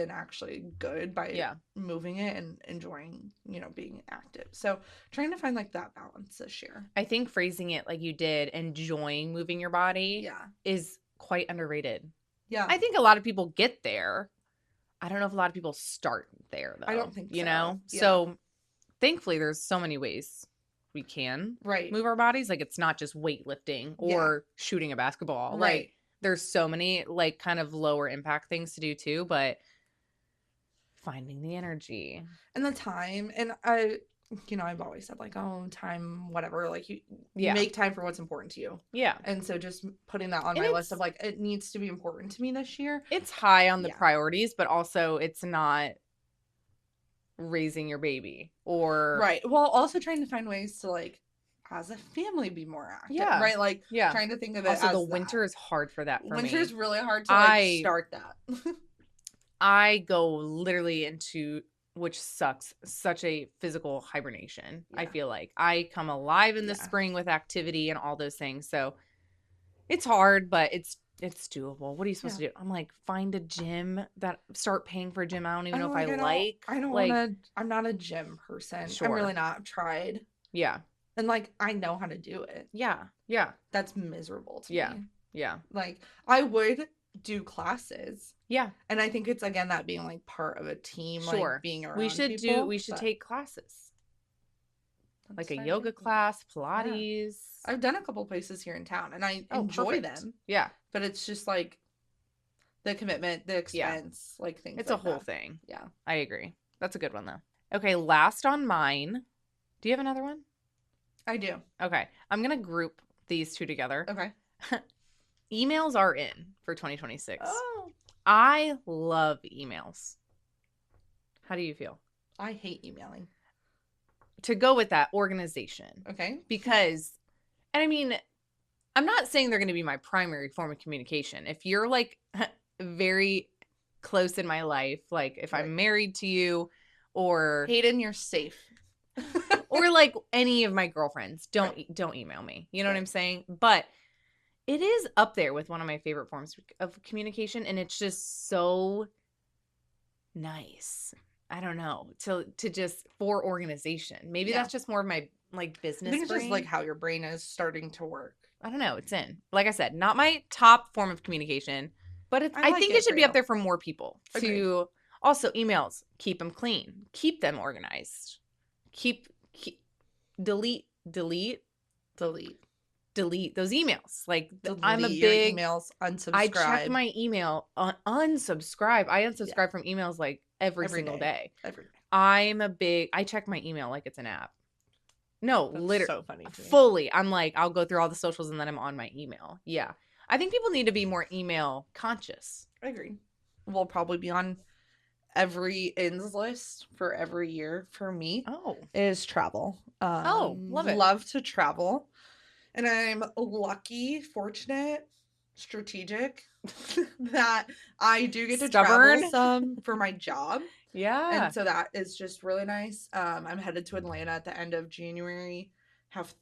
actually good by moving it and enjoying, being active. So trying to find like that balance this year. I think phrasing it like you did, enjoying moving your body is quite underrated. Yeah. I think a lot of people get there. I don't know if a lot of people start there, though. I don't think so. You know? Yeah. So, thankfully, there's so many ways we can move our bodies. Like, it's not just weightlifting or shooting a basketball. Right. Like, there's so many, like, kind of lower impact things to do, too. But finding the energy. And the time. And I've always said, like, oh, time, whatever. Like, you make time for what's important to you. Yeah. And so just putting that on my list of, like, it needs to be important to me this year. It's high on the priorities, but also it's not raising your baby or... Right. Well, also trying to find ways to, like, as a family, be more active. Yeah. Right? Like, trying to think of it also, as the winter is hard for that for me. Winter's really hard to, like, start that. I go literally into... which sucks, such a physical hibernation. I feel like I come alive in the spring with activity and all those things. So it's hard, but it's doable. What are you supposed to do? I'm like, find a gym start paying for a gym. I don't even know if I like. I don't want to. I'm not a gym person. Sure. I'm really not. I've tried. Yeah. And like, I know how to do it. Yeah. Yeah. That's miserable to me. Yeah. Like, I would do classes. Yeah. And I think it's, again, that being like part of a team, like being around people. We should take classes. Like a yoga class, Pilates. Yeah. I've done a couple places here in town and I enjoy them. Yeah. But it's just like the commitment, the expense, like things it's like a whole that. thing. Yeah. I agree. That's a good one though. Okay, last on mine. Do you have another one? I do. Okay. I'm going to group these two together. Okay. Emails are in for 2026. Oh. I love emails. How do you feel? I hate emailing. To go with that, organization. Okay. Because, and I mean, I'm not saying they're going to be my primary form of communication. If you're like very close in my life, like if I'm married to you or Hayden, you're safe. or like any of my girlfriends, don't email me. You know what I'm saying? But it is up there with one of my favorite forms of communication, and it's just so nice. I don't know, to just for organization. Maybe that's just more of my like business. I think it's brain. just like how your brain is starting to work. I don't know. It's in. Like I said, not my top form of communication, but it's, I think it should be up there for more people. To also emails, keep them clean, keep them organized, keep delete those emails. Like I'm a big emails, unsubscribe. I check my email, unsubscribe. I unsubscribe from emails like every single day. Every day. I check my email like it's an app. No, literally, so funny fully. I'm like, I'll go through all the socials and then I'm on my email. Yeah. I think people need to be more email conscious. I agree. We'll probably be on every ins list for every year for me. Is travel. Love it. Love to travel. And I'm lucky, fortunate, strategic that I do get to travel some for my job. Yeah. And so that is just really nice. I'm headed to Atlanta at the end of January. Have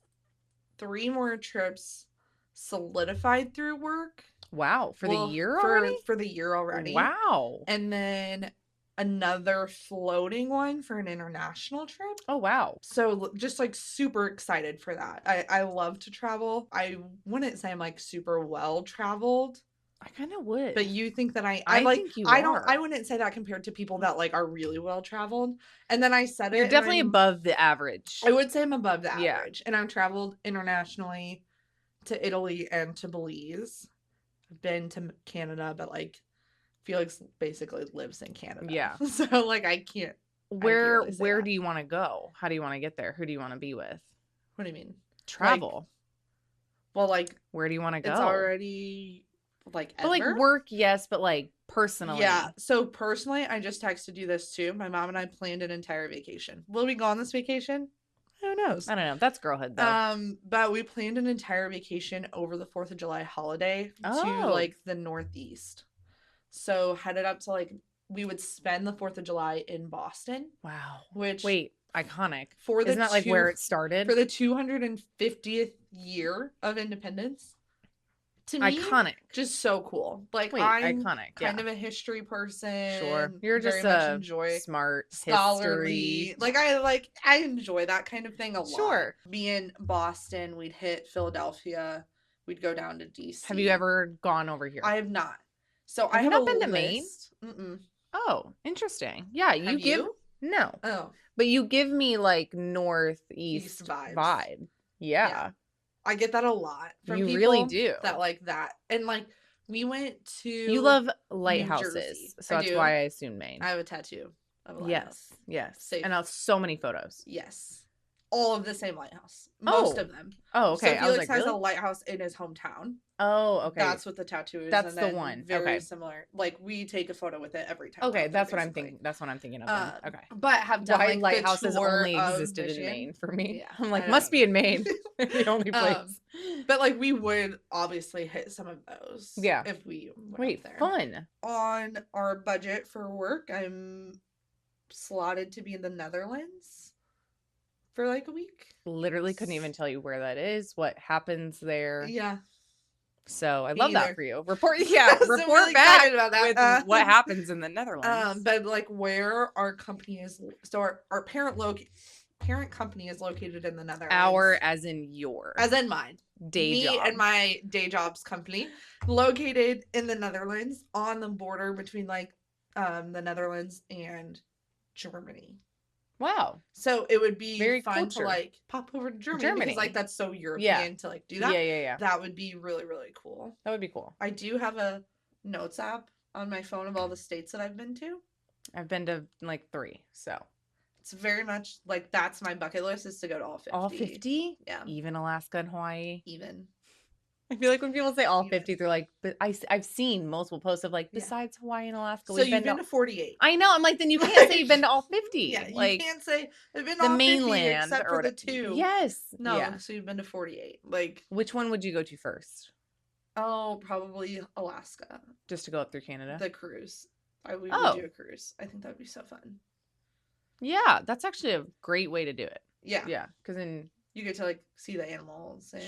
3 more trips solidified through work. Wow. For the year already? For the year already. Wow. And then another floating one for an international trip. Oh, wow. So just like super excited for that. I love to travel. I wouldn't say I'm like super well traveled. I kind of would. But you think that I think you are. I wouldn't say that compared to people that like are really well traveled. And then I said You're definitely above the average. I would say I'm above the average. And I've traveled internationally to Italy and to Belize. I've been to Canada, but like Felix basically lives in Canada. Yeah. So like I can't. Where do you want to go? How do you want to get there? Who do you want to be with? What do you mean? Travel. Like where do you want to go? It's already like ever. But like work, yes, but like personally. Yeah. So personally, I just texted you this too. My mom and I planned an entire vacation. Will we go on this vacation? Who knows? I don't know. That's girlhood though. But we planned an entire vacation over the 4th of July holiday to like the Northeast. So headed up to like we would spend the 4th of July in Boston. Wow. Which iconic. Isn't that like where it started? For the 250th year of independence. To me, iconic. Just so cool. Like I'm kind of a history person. Sure. You're just smart scholarly. History. I enjoy that kind of thing a lot. Sure. Be in Boston, we'd hit Philadelphia, we'd go down to DC. Have you ever gone over here? I have not. So I have not been to Maine? Mm-mm. Oh, interesting. Yeah, you? No. Oh. But you give me like northeast vibe. Yeah. I get that a lot from people. You really do. That like that. And like we went to You love lighthouses. So that's why I assume Maine. I have a tattoo of a lighthouse. Yes. Safe. And so many photos. Yes. All of the same lighthouse. Most of them. Oh, okay. So Felix has a lighthouse in his hometown. Oh, okay. That's what the tattoo is. That's the one. Very similar. Like we take a photo with it every time. Okay, that's what I'm thinking. That's what I'm thinking of. Okay. But have done why lighthouses only existed in Maine for me. Yeah, I'm like, must be in Maine. The only place. But like we would obviously hit some of those. Yeah. If we went there. Fun. On our budget for work, I'm slotted to be in the Netherlands for like a week. Literally couldn't even tell you where that is, what happens there. Yeah. So I love that for you. Report back really back about that. With what happens in the Netherlands. But like where our company is, so our parent company is located in the Netherlands. Our as in your. As in mine. Day job. Me and my day job's company located in the Netherlands on the border between like the Netherlands and Germany. Wow. So it would be very fun to like pop over to Germany. Because like that's so European to like do that. Yeah. That would be really, really cool. That would be cool. I do have a notes app on my phone of all the states that I've been to. I've been to like 3, so. It's very much like that's my bucket list is to go to all 50. All 50? Yeah. Even Alaska and Hawaii? Even. I feel like when people say all 50, they're like, but I've seen multiple posts of like, besides Hawaii and Alaska, so you've been to 48. I know. I'm like, then you can't say you've been to all 50. Yeah, like, you can't say I've been to all mainland 50 except for the 2. Yes. No, so you've been to 48. Like, which one would you go to first? Oh, probably Alaska. Just to go up through Canada? The cruise. We would do a cruise. I think that would be so fun. Yeah, that's actually a great way to do it. Yeah. Yeah, because then you get to like see the animals and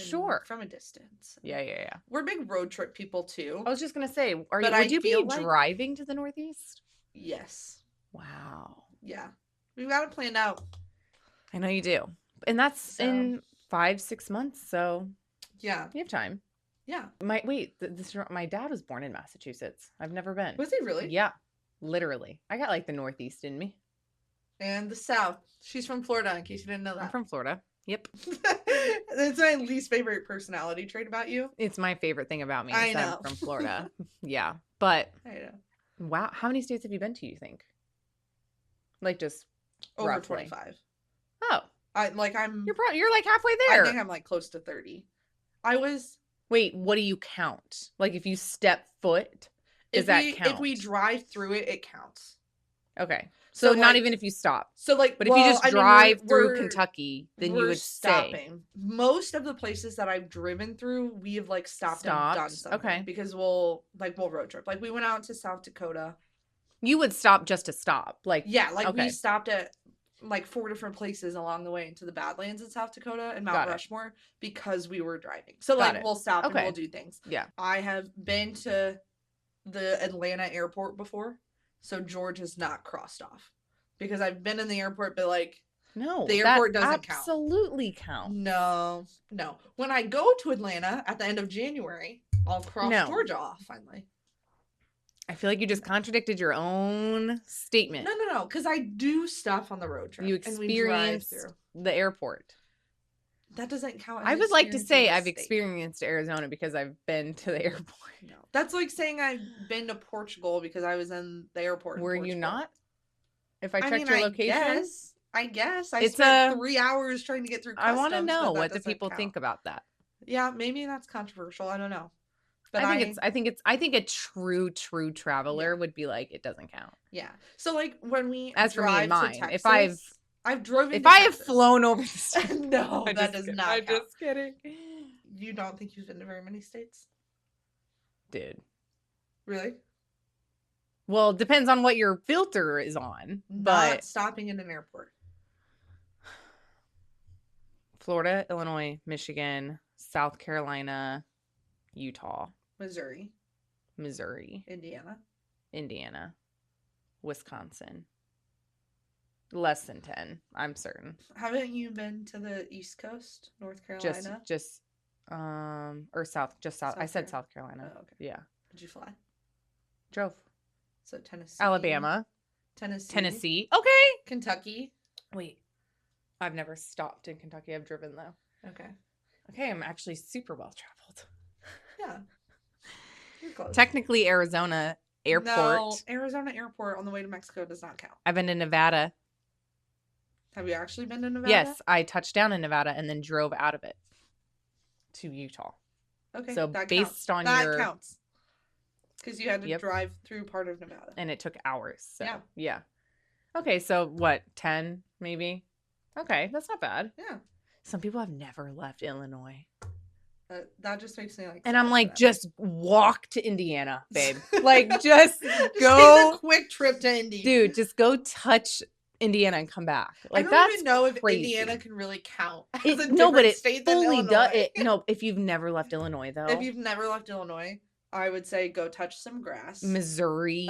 from a distance. Yeah. We're big road trip people too. I was just gonna say, would you be driving to the Northeast? Yes. Wow. Yeah. We've got it planned out. I know you do. And that's in 5-6 months, so yeah. You have time. Yeah. My dad was born in Massachusetts. I've never been. Was he really? Yeah. Literally. I got like the Northeast in me. And the South. She's from Florida, in case you didn't know that. I'm from Florida. Yep. That's my least favorite personality trait about you. It's my favorite thing about me. I know. I'm from Florida. Yeah. But I know. Wow. How many states have you been to, you think? Like just over roughly. 25. Oh. You're like halfway there. I think I'm like close to 30. Wait, what do you count? Like if you step foot, does that count? If we drive through it, it counts. Okay. So not even if you stop. So like, but if you just drive through Kentucky, then you would stopping. Most of the places that I've driven through, we have like stopped. And done something. Okay. Because we'll road trip. Like we went out to South Dakota. You would stop just to stop. Like we stopped at like 4 different places along the way into the Badlands in South Dakota and Mount Rushmore because we were driving. So we'll stop and we'll do things. Yeah. I have been to the Atlanta airport before. So George is not crossed off because I've been in the airport, but like, no, the airport doesn't count. Absolutely count. No. When I go to Atlanta at the end of January, I'll cross Georgia off finally. I feel like you just contradicted your own statement. No, because I do stuff on the road trip. You experience the airport. That doesn't count. I would like to say I've experienced Arizona because I've been to the airport. No. That's like saying I've been to Portugal because I was in the airport. Were you not? If I checked your location? I guess. I spent 3 hours trying to get through customs. I want to know what the people think about that. Yeah, maybe that's controversial. I don't know. But I think a true traveler would be like, it doesn't count. Yeah. So like when we drive for me and mine, to Texas, if I have flown over the state. No, that does not count. I'm just kidding. You don't think you've been to very many states? Dude. Really? Well, it depends on what your filter is on. Not stopping in an airport. Florida, Illinois, Michigan, South Carolina, Utah. Missouri. Indiana. Wisconsin. Less than 10, I'm certain. Haven't you been to the East Coast, North Carolina? Or South. I said South Carolina. Oh, okay. Yeah. Did you fly? Drove. So Tennessee. Alabama. Tennessee. Okay. Kentucky. Wait. I've never stopped in Kentucky. I've driven though. Okay. I'm actually super well traveled. Yeah. You're close. Technically, Arizona airport. No, Arizona airport on the way to Mexico does not count. I've been to Nevada. Have you actually been to Nevada? Yes, I touched down in Nevada and then drove out of it to Utah. Okay. So based on that counts. Because you had to drive through part of Nevada. And it took hours. So, yeah. Okay, so what, 10 maybe? Okay, that's not bad. Yeah. Some people have never left Illinois. That just makes me like. And I'm like, just walk to Indiana, babe. Like, just go. Take a quick trip to Indy. Dude, just go touch Indiana and come back. Like, I don't even know if Indiana can really count. No, but it fully does. No, if you've never left Illinois, though. If you've never left Illinois, I would say go touch some grass. Missouri.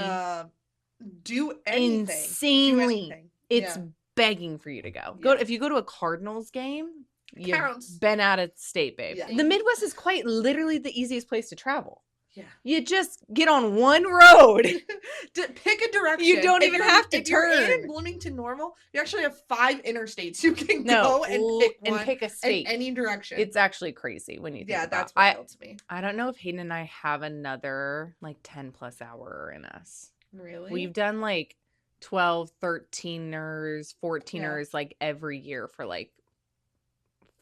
Do anything. Insanely. Do anything. It's begging for you to go. If you go to a Cardinals game, you've been out of state, babe. Yeah. The Midwest is quite literally the easiest place to travel. Yeah. You just get on one road. Pick a direction. You don't even have to turn. If you're in Bloomington Normal, you actually have 5 interstates you can go and pick a state. In any direction. It's actually crazy when you think about it. That's wild to me. I don't know if Hayden and I have another like 10 plus hour in us. Really? We've done like 12, 13ers, 14ers like every year for like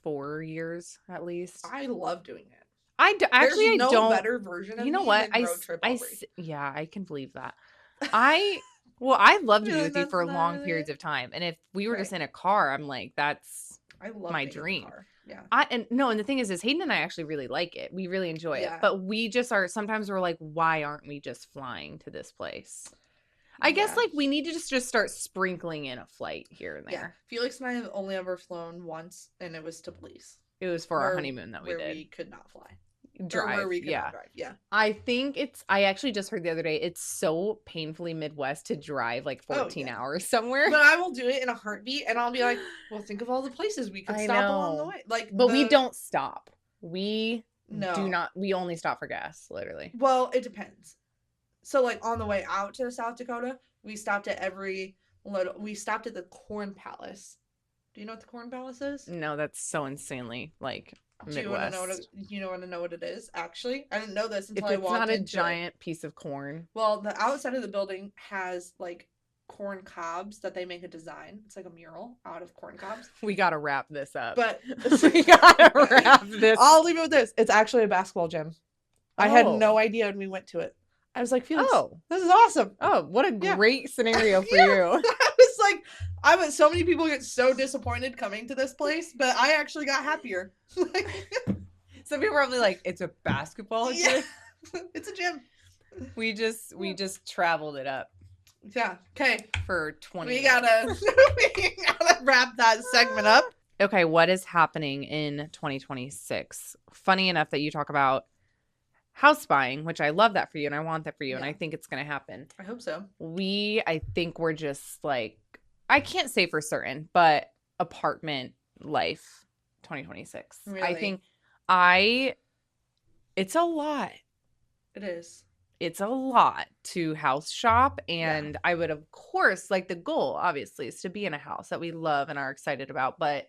4 years at least. I love doing it. I don't better version of you know what road trip I can believe that. I love to be with you for long periods of time, and if we were just in a car, I'm like, that's my dream. Yeah. And the thing is Hayden and I actually really like it. We really enjoy it. But we just are, sometimes we're like, why aren't we just flying to this place? I guess like we need to just start sprinkling in a flight here and there. Yeah. Felix and I have only ever flown once, and it was to Belize. It was for our honeymoon that we did. Where we could not fly. Drive. Or where we could not drive. Yeah. I think I actually just heard the other day, it's so painfully Midwest to drive like 14 hours somewhere. But I will do it in a heartbeat, and I'll be like, well, think of all the places we could stop along the way. But we don't stop. We do not. We only stop for gas, literally. Well, it depends. So, like, on the way out to South Dakota, we stopped at we stopped at the Corn Palace. Do you know what the Corn Palace is? No, that's so insanely, like, Midwest. Do you want to know what it is, actually? I didn't know this until I walked into it. It's not a giant piece of corn. Well, the outside of the building has, like, corn cobs that they make a design. It's like a mural out of corn cobs. We gotta wrap this up. But we gotta wrap this. I'll leave it with this. It's actually a basketball gym. I had no idea when we went to it. I was like, Felix, this is awesome. Oh, what a great scenario for you. I was so many people get so disappointed coming to this place, but I actually got happier. Some people are probably like, it's a basketball gym. It's a gym. We just traveled it up. Yeah. Okay. For 20 we gotta wrap that segment up. Okay, what is happening in 2026? Funny enough that you talk about house buying, which I love that for you and I want that for you and I think it's going to happen. I hope so. I think we're just like, I can't say for certain, but apartment life 2026. Really? I think it's a lot. It is. It's a lot to house shop, and I would, of course, like, the goal obviously is to be in a house that we love and are excited about, but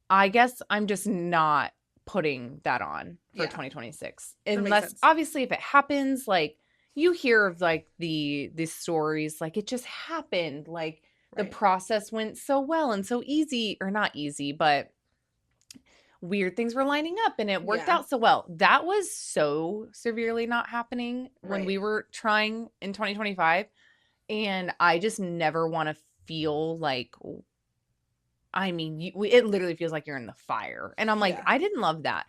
I guess I'm just not putting that on for 2026 unless obviously if it happens, like, you hear of like the stories, like it just happened, like the process went so well and so easy, or not easy, but weird things were lining up and it worked out so well. That was so severely not happening when we were trying in 2025, and I just never want to feel like, I mean, it literally feels like you're in the fire. And I'm like, I didn't love that.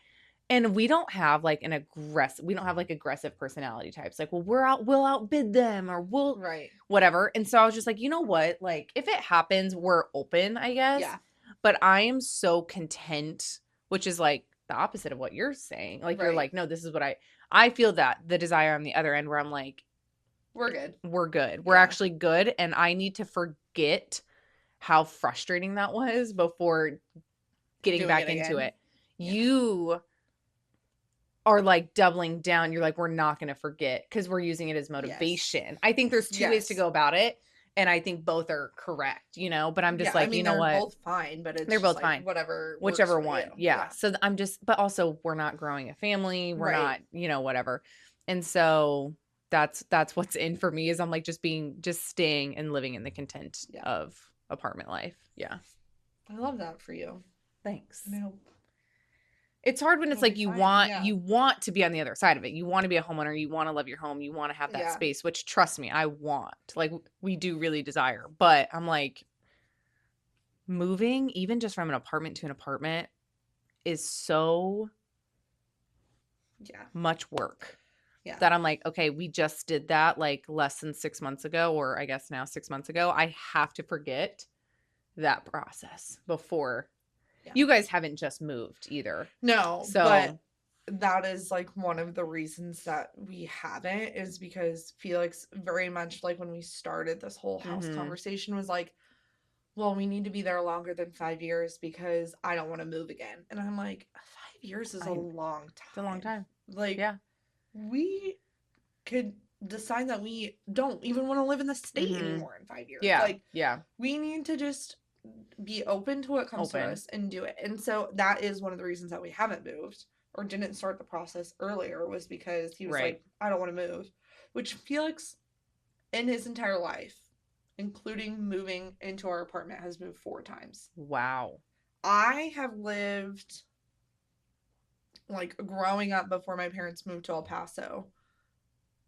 And we don't have like aggressive personality types. Like, well, we'll outbid them, or we'll whatever. And so I was just like, you know what? Like, if it happens, we're open, I guess. Yeah. But I am so content, which is like the opposite of what you're saying. Like, you're like, no, this is what I feel, that the desire on the other end where I'm like, we're good. We're good. We're actually good. And I need to forget how frustrating that was before getting back into it. Yeah. You are like doubling down. You're like, we're not going to forget, because we're using it as motivation. Yes. I think there's two ways to go about it, and I think both are correct, but I'm just like, I mean, you know what? They're both fine, but they're both like fine. Whichever one. Yeah. So I'm just, but also we're not growing a family. We're not, whatever. And so that's what's in for me, is I'm like just staying and living in the content of apartment life. Yeah. I love that for you. Thanks. It's hard when it's like you want to be on the other side of it. You want to be a homeowner. You want to love your home. You want to have that space, which, trust me, I want. Like, we do really desire. But I'm like, moving, even just from an apartment to an apartment, is so much work. Yeah. That I'm like, okay, we just did that like less than 6 months ago, or I guess now 6 months ago. I have to forget that process before. You guys haven't just moved either. No, so but that is like one of the reasons that we haven't, is because Felix, very much like when we started this whole house conversation, was like, well, we need to be there longer than 5 years because I don't want to move again. And I'm like, 5 years is a long time. It's a long time. Like, we could decide that we don't even want to live in the state anymore in 5 years. Yeah. Like, we need to just be open to what comes to us and do it. And so that is one of the reasons that we haven't moved or didn't start the process earlier, was because he was like, I don't want to move. Which Felix, in his entire life, including moving into our apartment, has moved 4 times. Wow. I have lived, like, growing up before my parents moved to El Paso,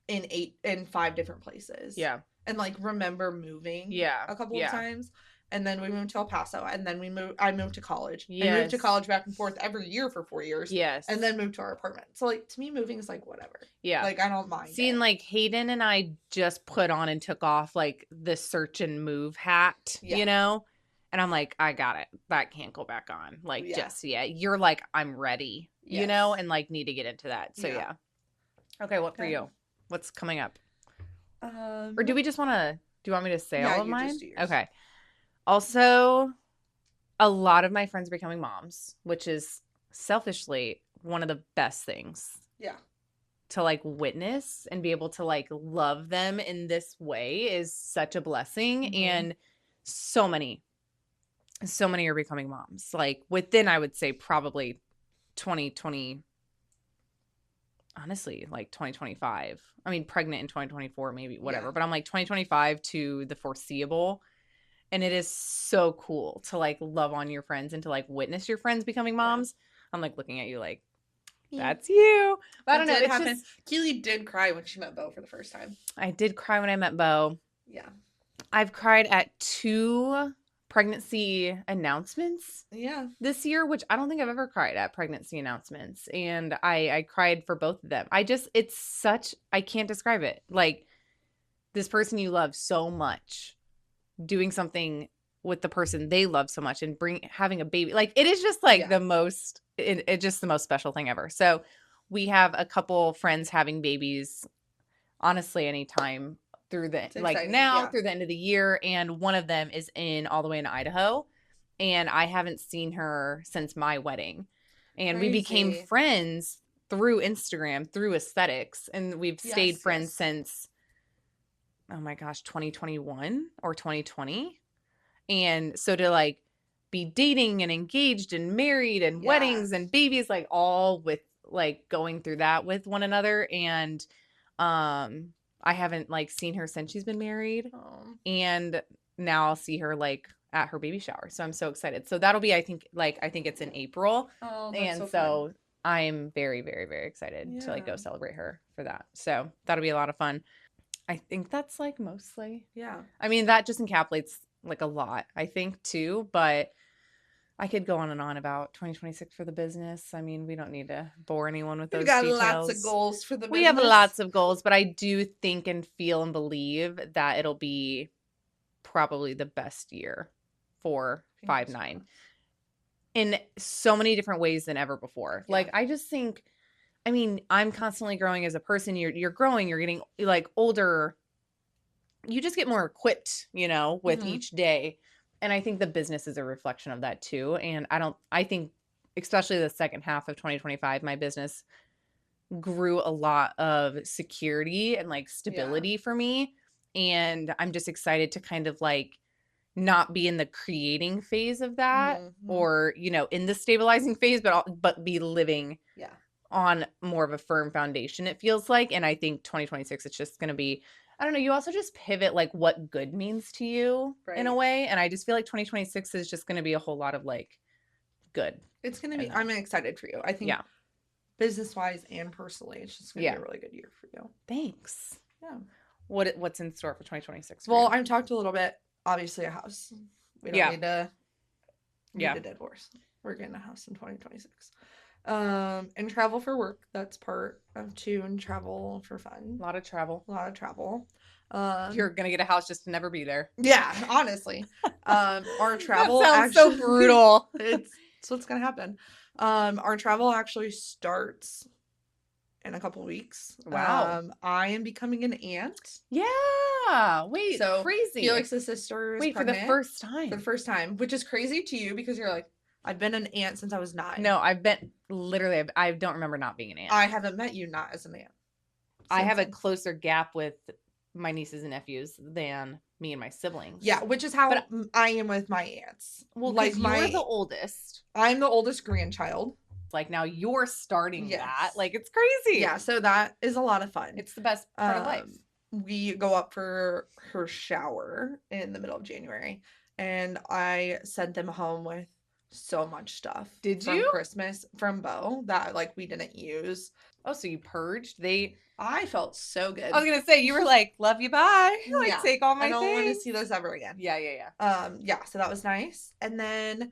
in 5 different places. Yeah. And like remember moving a couple of times. and then we moved to El Paso, and then I moved to college. Yes. I moved to college back and forth every year for 4 years. Yes. And then moved to our apartment. So, like, to me, moving is like, whatever. Yeah. Like, I don't mind See, and like Hayden and I just put on and took off like the search and move hat, you know? And I'm like, I got it. That can't go back on. Like, just yet. You're like, I'm ready, you know, and like need to get into that. So yeah. Okay, what for you? What's coming up? Or do we just want to? Do you want me to say all of mine? Just do yours. Okay. Also, a lot of my friends are becoming moms, which is selfishly one of the best things. Yeah. To like witness and be able to like love them in this way is such a blessing. And so many are becoming moms. Like within, I would say probably 2020, honestly, like 2025. I mean, pregnant in 2024, maybe, whatever. But I'm like 2025 to the foreseeable. And it is so cool to like love on your friends and to like witness your friends becoming moms. I'm like looking at you like, that's you. But I don't know. It's just Keilee did cry when she met Beau for the first time. I did cry when I met Beau. Yeah. I've cried at 2 pregnancy announcements this year, which I don't think I've ever cried at pregnancy announcements. And I cried for both of them. It's such, I can't describe it. Like this person you love so much doing something with the person they love so much and having a baby. Like it is just like the most, it's just the most special thing ever. So we have a couple friends having babies, honestly, anytime through the, like now through the end of the year. And one of them is all the way in Idaho. And I haven't seen her since my wedding. And we became friends through Instagram, through aesthetics. And we've stayed friends since, oh my gosh, 2021 or 2020. And so to like be dating and engaged and married and weddings and babies, like all with like going through that with one another. And I haven't like seen her since she's been married. And now I'll see her like at her baby shower. So I'm so excited. So that'll be, I think it's in April. And so I'm very, very, very excited to like go celebrate her for that. So that'll be a lot of fun. I think that's like mostly. Yeah. I mean, that just encapsulates like a lot, I think, too. But I could go on and on about 2026 for the business. I mean, we don't need to bore anyone with those details. We got lots of goals for the business. We have lots of goals, but I do think and feel and believe that it'll be probably the best year for 5-9 in so many different ways than ever before. Yeah. Like, I just think, I mean, I'm constantly growing as a person. You're growing, you're getting like older. You just get more equipped, you know, with each day. And I think the business is a reflection of that too. And I think especially the second half of 2025, my business grew a lot of security and like stability for me. And I'm just excited to kind of like not be in the creating phase of that or, you know, in the stabilizing phase, but be living on more of a firm foundation, it feels like. And I think 2026, it's just going to be, I don't know, you also just pivot like what good means to you in a way. And I just feel like 2026 is just going to be a whole lot of like good. It's going to be, I'm excited for you. I think business wise and personally, it's just going to be a really good year for you. Thanks. Yeah. What's in store for 2026? Well, I've talked a little bit, obviously a house. We don't need to a divorce. We're getting a house in 2026. And travel for work. That's part of 2, and travel for fun. A lot of travel. You're gonna get a house just to never be there. Yeah, honestly. Our travel that sounds so brutal. It's what's gonna happen. Our travel actually starts in a couple weeks. Wow. I am becoming an aunt. Yeah. Wait, so crazy. Felix's sister is pregnant. For the first time. For the first time, which is crazy to you because you're like, I've been an aunt since I was 9. No, I've been literally, I don't remember not being an aunt. I haven't met you not as an aunt. I have a closer gap with my nieces and nephews than me and my siblings. Yeah, which is how I am with my aunts. Well, like you're the oldest. I'm the oldest grandchild. Like now you're starting that. Like it's crazy. Yeah, so that is a lot of fun. It's the best part of life. We go up for her shower in the middle of January, and I sent them home with so much stuff. Did from you? Christmas from Beau that like we didn't use. Oh, so you purged? I felt so good. I was gonna say, you were like, love you, bye. Like, take all my things. I don't want to see those ever again. Yeah. Yeah, so that was nice. And then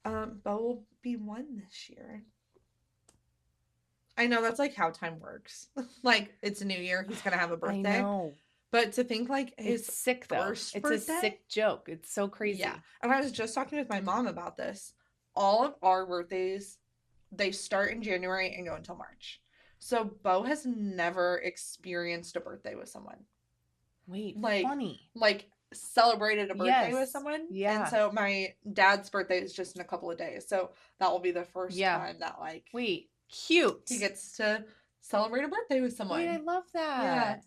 Bo will be 1 this year. I know that's like how time works. Like, it's a new year, he's gonna have a birthday. I know. But to think like it's sick though. It's birthday? A sick joke. It's so crazy. Yeah. And I was just talking with my mom about this. All of our birthdays, they start in January and go until March. So Bo has never experienced a birthday with someone. Wait, funny. Like celebrated a birthday with someone. Yeah. And so my dad's birthday is just in a couple of days. So that will be the first time that like wait, cute. He gets to celebrate a birthday with someone. Wait, I love that. Yeah.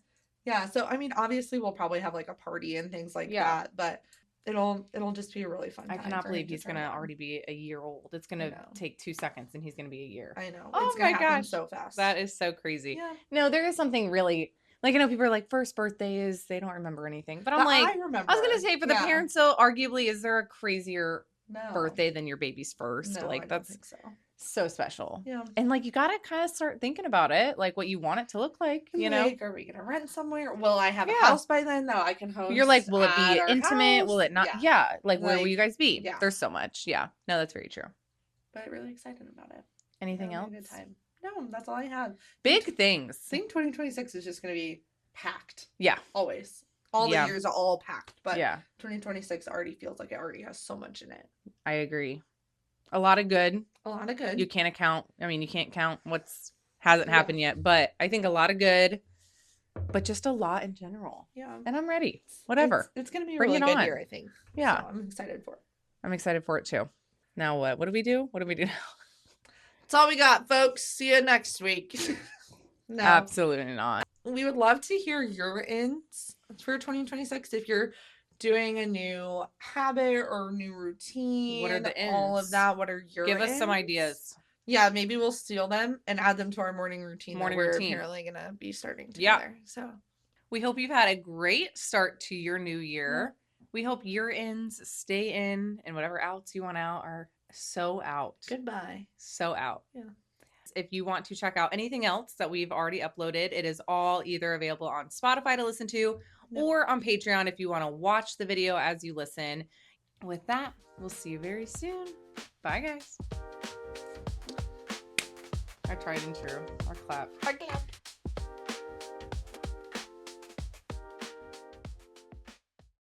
Yeah. So I mean, obviously we'll probably have like a party and things like that, but it'll just be a really fun time. I cannot believe he's gonna already be a year old. It's gonna take 2 seconds and he's gonna be a year. I know. Oh it's gonna happen so fast. That is so crazy. Yeah. No, there is something really like, I know people are like, first birthdays, they don't remember anything. But I'm like, I remember. I was gonna say for the parents, so arguably, is there a crazier birthday than your baby's first? No, like I don't that's think so special. Yeah. And like, you gotta kind of start thinking about it, like what you want it to look like, you know? Like, are we gonna rent somewhere? Will I have a house by then that I can host? You're like, will it be intimate? House? Will it not? Yeah. Like, where will you guys be? Yeah. There's so much. Yeah. No, that's very true. But really excited about it. Anything else? A good time. No, that's all I have. Big things. I think 2026 is just gonna be packed. Yeah. Always. All the years are all packed. But 2026 already feels like it already has so much in it. I agree. A lot of good. A lot of good. You can't count what's hasn't happened yet, but I think a lot of good, but just a lot in general. Yeah. And I'm ready. Whatever. It's going to be a really good year, I think. Yeah. So I'm excited for it. I'm excited for it too. Now what? What do we do? What do we do now? That's all we got, folks. See you next week. No. Absolutely not. We would love to hear your ins for 2026 if you're doing a new habit or new routine. What are the ins? All of that. What are your Give us some ideas. Yeah, maybe we'll steal them and add them to our morning routine. We're apparently going to be starting together. So we hope you've had a great start to your new year. We hope your ins stay in and whatever outs you want out are so out. Goodbye. So out. Yeah. If you want to check out anything else that we've already uploaded, it is all either available on Spotify to listen to or on Patreon if you want to watch the video as you listen. With that, we'll see you very soon. Bye, guys. I tried and true. Our clap. I clapped.